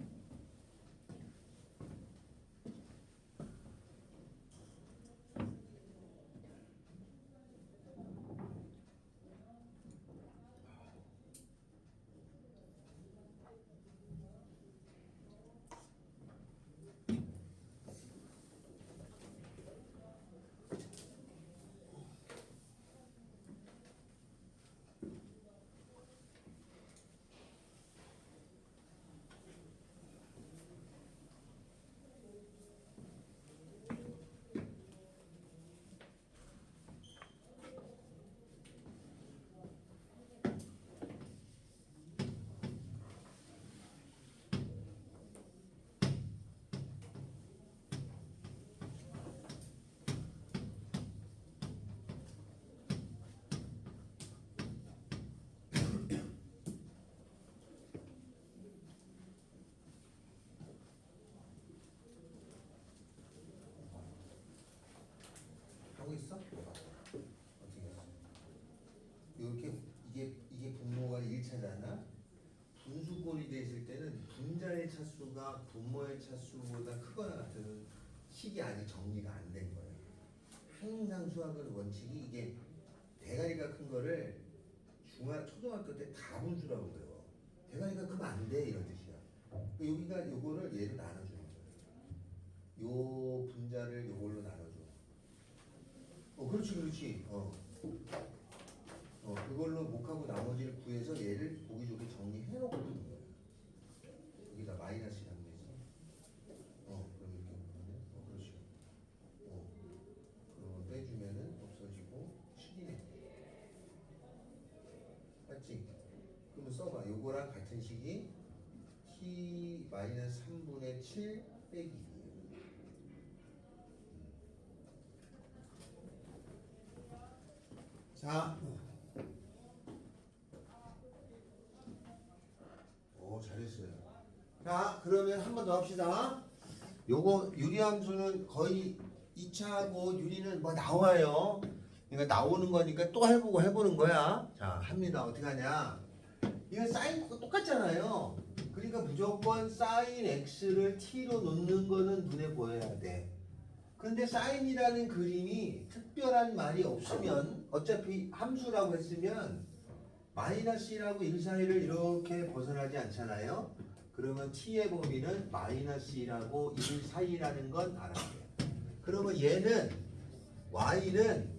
하고 있어? 어떻게 했어? 이렇게 이게 분모가 1차잖아. 분수꼴이 됐을 때는 분자의 차수가 분모의 차수보다 크거나 같은 식이 아직 정리가 안 된 거예요. 항상 수학의 원칙이 이게 대가리가 큰 거를 초등학교 때 다 분수라고 그래요. 대가리가 크면 안 돼 이런 뜻이야. 여기가 요거를 얘로 나눠주는 거예요. 요 분자를 요걸로 나눠줘. 그렇지. 그걸로 목하고 나머지를 구해서 얘를 보기 좋게 정리해놓고 두는 거예요. 여기다 마이너스 장면이지. 그럼 이렇게 보면, 그렇지. 그러면 빼주면은 없어지고 7이네. 맞지? 그러면 써봐. 요거랑 같은 식이 t 마이너스 3분의 7 빼기 2. 자, 잘했어요. 자, 그러면 한 번 더 합시다. 요거 유리함수는 거의 2차하고 유리는 뭐 나와요. 그러니까 나오는 거니까 또 해보는 거야. 자, 합니다. 어떻게 하냐? 이건 사인 똑같잖아요. 그러니까 무조건 사인 x를 t로 놓는 거는 눈에 보여야 돼. 근데 사인이라는 그림이 특별한 말이 없으면 어차피 함수라고 했으면 마이너스라고 1 사이를 이렇게 벗어나지 않잖아요. 그러면 t의 범위는 마이너스라고 1 사이라는 건 알아야 돼요. 그러면 얘는 y는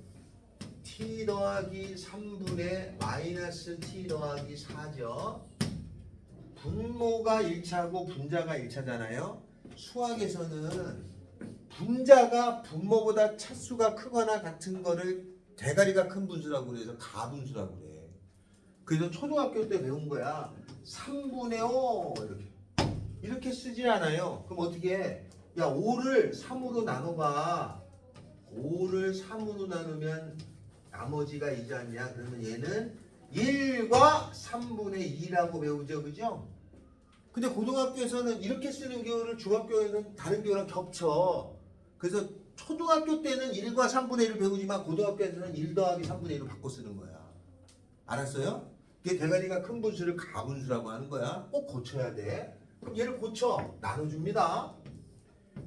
t 더하기 3분의 마이너스 t 더하기 4죠. 분모가 1차고 분자가 1차잖아요. 수학에서는 분자가 분모보다 차수가 크거나 같은 거를 대가리가 큰 분수라고 그래서 가분수라고 그래. 그래서 초등학교 때 배운 거야. 3분의 5 이렇게 쓰지 않아요. 그럼 어떻게 해? 야, 5를 3으로 나눠봐. 5를 3으로 나누면 나머지가 2지 않냐? 그러면 얘는 1과 3분의 2라고 배우죠. 그죠? 근데 고등학교에서는 이렇게 쓰는 경우를 중학교에는 다른 경우랑 겹쳐. 그래서 초등학교 때는 1과 3분의 1을 배우지만 고등학교에서는 1 더하기 3분의 1로 바꿔 쓰는 거야. 알았어요? 이게 대가리가 큰 분수를 가분수라고 하는 거야. 꼭 고쳐야 돼. 그럼 얘를 고쳐. 나눠줍니다.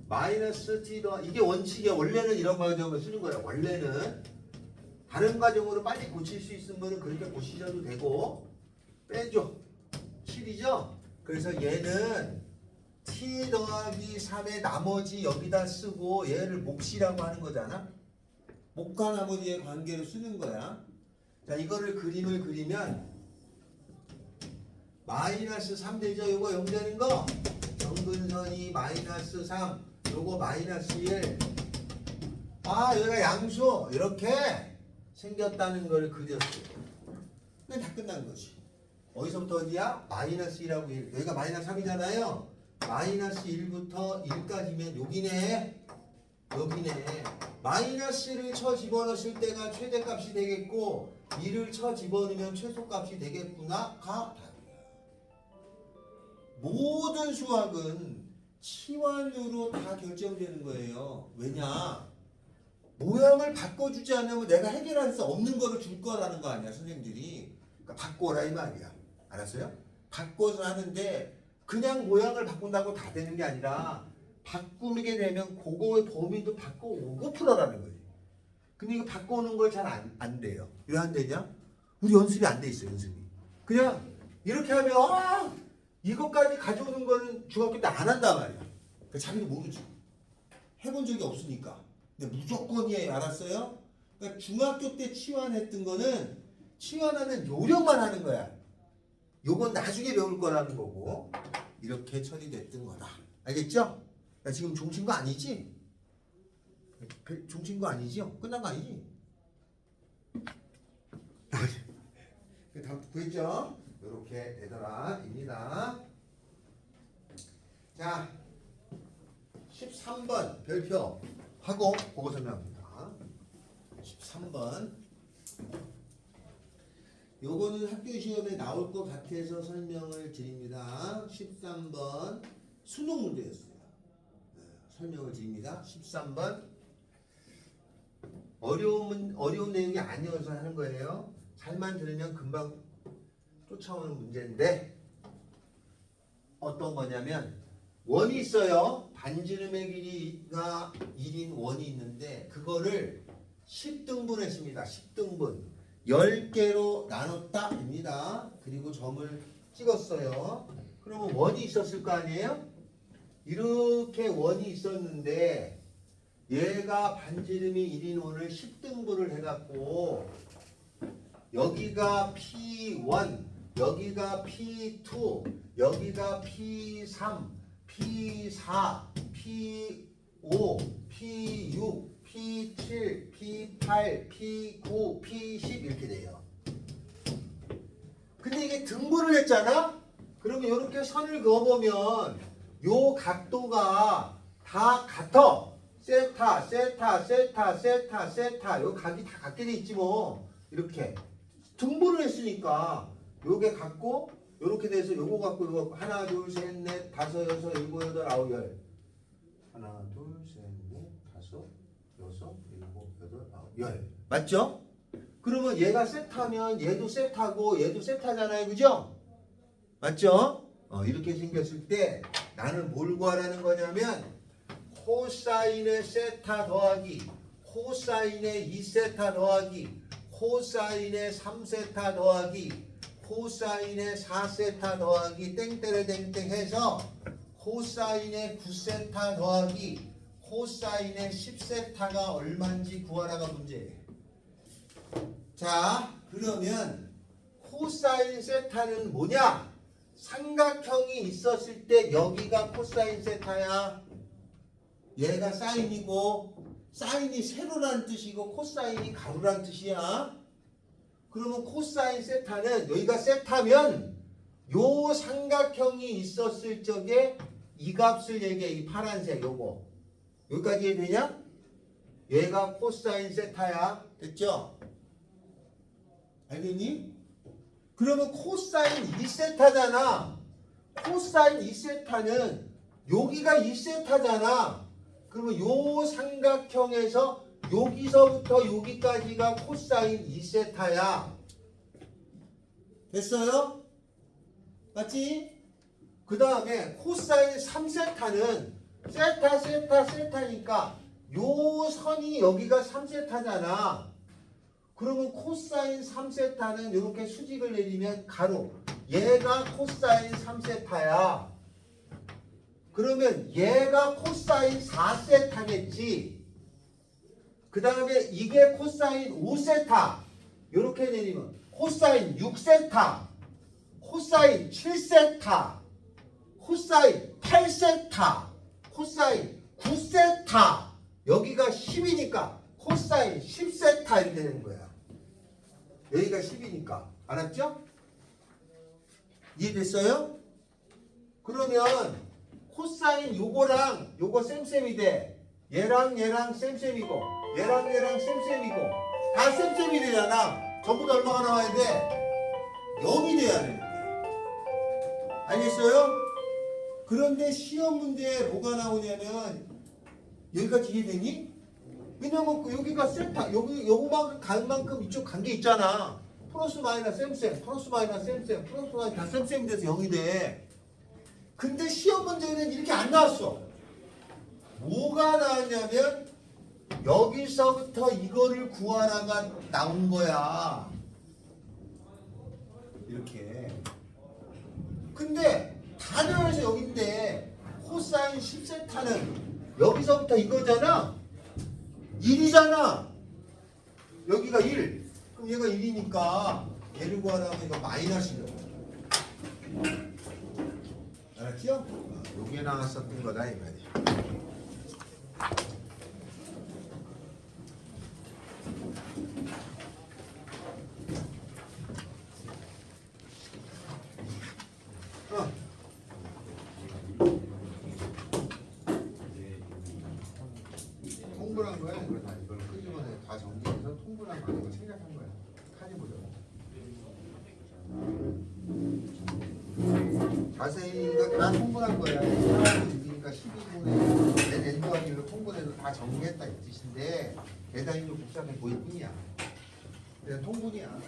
마이너스 t 더 이게 원칙이야. 원래는 이런 과정을 쓰는 거야. 원래는 다른 과정으로 빨리 고칠 수 있으면 그렇게 고치셔도 되고 빼줘. 7이죠? 그래서 얘는 t 더하기 3의 나머지 여기다 쓰고 얘를 몫이라고 하는 거잖아. 몫과 나머지의 관계로 쓰는 거야. 자, 이거를 그림을 그리면 마이너스 3 되죠? 요거 0 되는 거. 정근선이 마이너스 3, 요거 마이너스 1. 아, 여기가 양수 이렇게 생겼다는 걸 그렸어요. 그냥 다 끝난 거지. 어디서부터 어디야? 마이너스 1하고 1. 여기가 마이너스 3이잖아요. 마이너스 1부터 1까지면 여기네. 여기네. 마이너스를 쳐 집어넣었을 때가 최대값이 되겠고 1을 쳐 집어넣으면 최소값이 되겠구나. 가 답이야. 모든 수학은 치환으로 다 결정되는 거예요. 왜냐? 모양을 바꿔주지 않으면 내가 해결할 수 없는 거를 줄 거라는 거 아니야, 선생님들이. 그러니까 바꿔라 이 말이야. 알았어요? 바꿔서 하는데 그냥 모양을 바꾼다고 다 되는 게 아니라 바꾸게 되면 그거의 범위도 바꿔오고 풀어라는 거지. 근데 이거 바꿔오는 걸 잘 안 돼요. 왜 안 되냐? 우리 연습이 안 돼 있어, 연습이. 그냥 이렇게 하면 이것까지 가져오는 거는 중학교 때 안 한단 말이야. 그러니까 자기도 모르지. 해본 적이 없으니까. 근데 무조건이에요. 알았어요? 그러니까 중학교 때 치환했던 거는 치환하는 요령만 하는 거야. 요건 나중에 배울 거라는 거고 이렇게 처리됐던 거다. 알겠죠? 야, 지금 종친 거 아니지? 종친 거 아니죠? 끝난 거 아니지? 다음 구했죠? 이렇게 되더라 입니다. 자, 13번 별표 하고 그거 설명합니다. 13번 요거는 학교 시험에 나올 것 같아서 설명을 드립니다. 13번 수능 문제였어요. 설명을 드립니다. 13번 어려운 내용이 아니어서 하는 거예요. 잘만 들으면 금방 쫓아오는 문제인데 어떤 거냐면 원이 있어요. 반지름의 길이가 1인 원이 있는데 그거를 10등분 했습니다. 10등분 10개로 나눴다입니다. 그리고 점을 찍었어요. 그러면 원이 있었을 거 아니에요? 이렇게 원이 있었는데 얘가 반지름이 1인 원을 10등분을 해갖고 여기가 P1, 여기가 P2, 여기가 P3, P4, P5, P6, P7, P8, P9, P10 이렇게 돼요. 근데 이게 등분을 했잖아? 그러면 이렇게 선을 그어보면 요 각도가 다 같아. 세타, 세타, 세타, 세타, 세타. 요 각이 다 같게 돼 있지 뭐. 이렇게. 등분을 했으니까 요게 같고 요렇게 돼서 요거 갖고 요거 하나 둘 셋 넷 다섯 여섯 일곱 여덟 아홉 열 하나 둘 셋 넷 다섯 여섯 일곱 여덟 아홉 열 맞죠? 그러면 얘가 세타면 얘도 세타고 얘도 세타잖아요, 그죠? 맞죠? 이렇게 생겼을 때 나는 뭘 구하라는 거냐면 코사인의 세타 더하기 코사인의 2세타 더하기 코사인의 3세타 더하기 코사인의 4세타 더하기 땡때레땡땡 해서 코사인의 9세타 더하기 코사인의 10세타가 얼마인지 구하라가 문제예요. 자, 그러면 코사인 세타는 뭐냐? 삼각형이 있었을 때 여기가 코사인 세타야. 얘가 사인이고 사인이 세로라는 뜻이고 코사인이 가로라는 뜻이야. 그러면 코사인 세타는 여기가 세타면 요 삼각형이 있었을 적에 이 값을 얘기해. 이 파란색 요거 여기까지 이해되냐? 얘가 코사인 세타야. 됐죠? 알겠니? 그러면 코사인 2세타잖아. 코사인 2세타는 여기가 2세타잖아. 그러면 요 삼각형에서 여기서부터 여기까지가 코사인 2세타야. 됐어요? 맞지? 그 다음에 코사인 3세타는 세타 세타 세타니까 요 선이 여기가 3세타잖아. 그러면 코사인 3세타는 이렇게 수직을 내리면 가로. 얘가 코사인 3세타야. 그러면 얘가 코사인 4세타겠지. 그 다음에 이게 코사인 5세타. 이렇게 내리면 코사인 6세타, 코사인 7세타, 코사인 8세타, 코사인 9세타, 여기가 10이니까 코사인 10세타 이렇게 되는 거야. 여기가 10이니까. 알았죠? 이해됐어요? 그러면 코사인 요거랑 요거 쌤쌤이 돼. 얘랑 얘랑 쌤쌤이고 얘랑 얘랑 쌤쌤이고 다 쌤쌤이 되잖아. 전부 다 얼마가 나와야 돼? 0이 돼야 돼. 알겠어요? 그런데 시험 문제에 뭐가 나오냐면 여기까지 이해되니? 왜냐면 여기가 세타 요거만큼 간 만큼 이쪽 관계 있잖아. 플러스 마이너스 쌤쌤, 플러스 마이너스 쌤쌤, 플러스 마이너스 다 쌤쌤이 돼서 0이 돼. 근데 시험 문제는 이렇게 안 나왔어. 뭐가 나왔냐면 여기서부터 이거를 구하라가 나온 거야. 이렇게. 근데 단위에서 여기인데 코사인 10세타는 여기서부터 이거잖아. 1이잖아. 여기가 1. 그럼 얘가 1이니까 얘를 구하라면 이거 마이너스로. 알았죠? 요게 나왔었던 거다 이 말이야. 통분한 거야. 이걸 다 이걸 끄집어내 다 정리해서 통분한 거 이거 생략한 거야. 카리브로. 자세히 이거 다 통분한 거야. 4하고 12분의 n 더하기로 통분해서 다 정리했다 이 뜻인데 대단히도 복잡해 보일 뿐이야. 그냥 통분이야.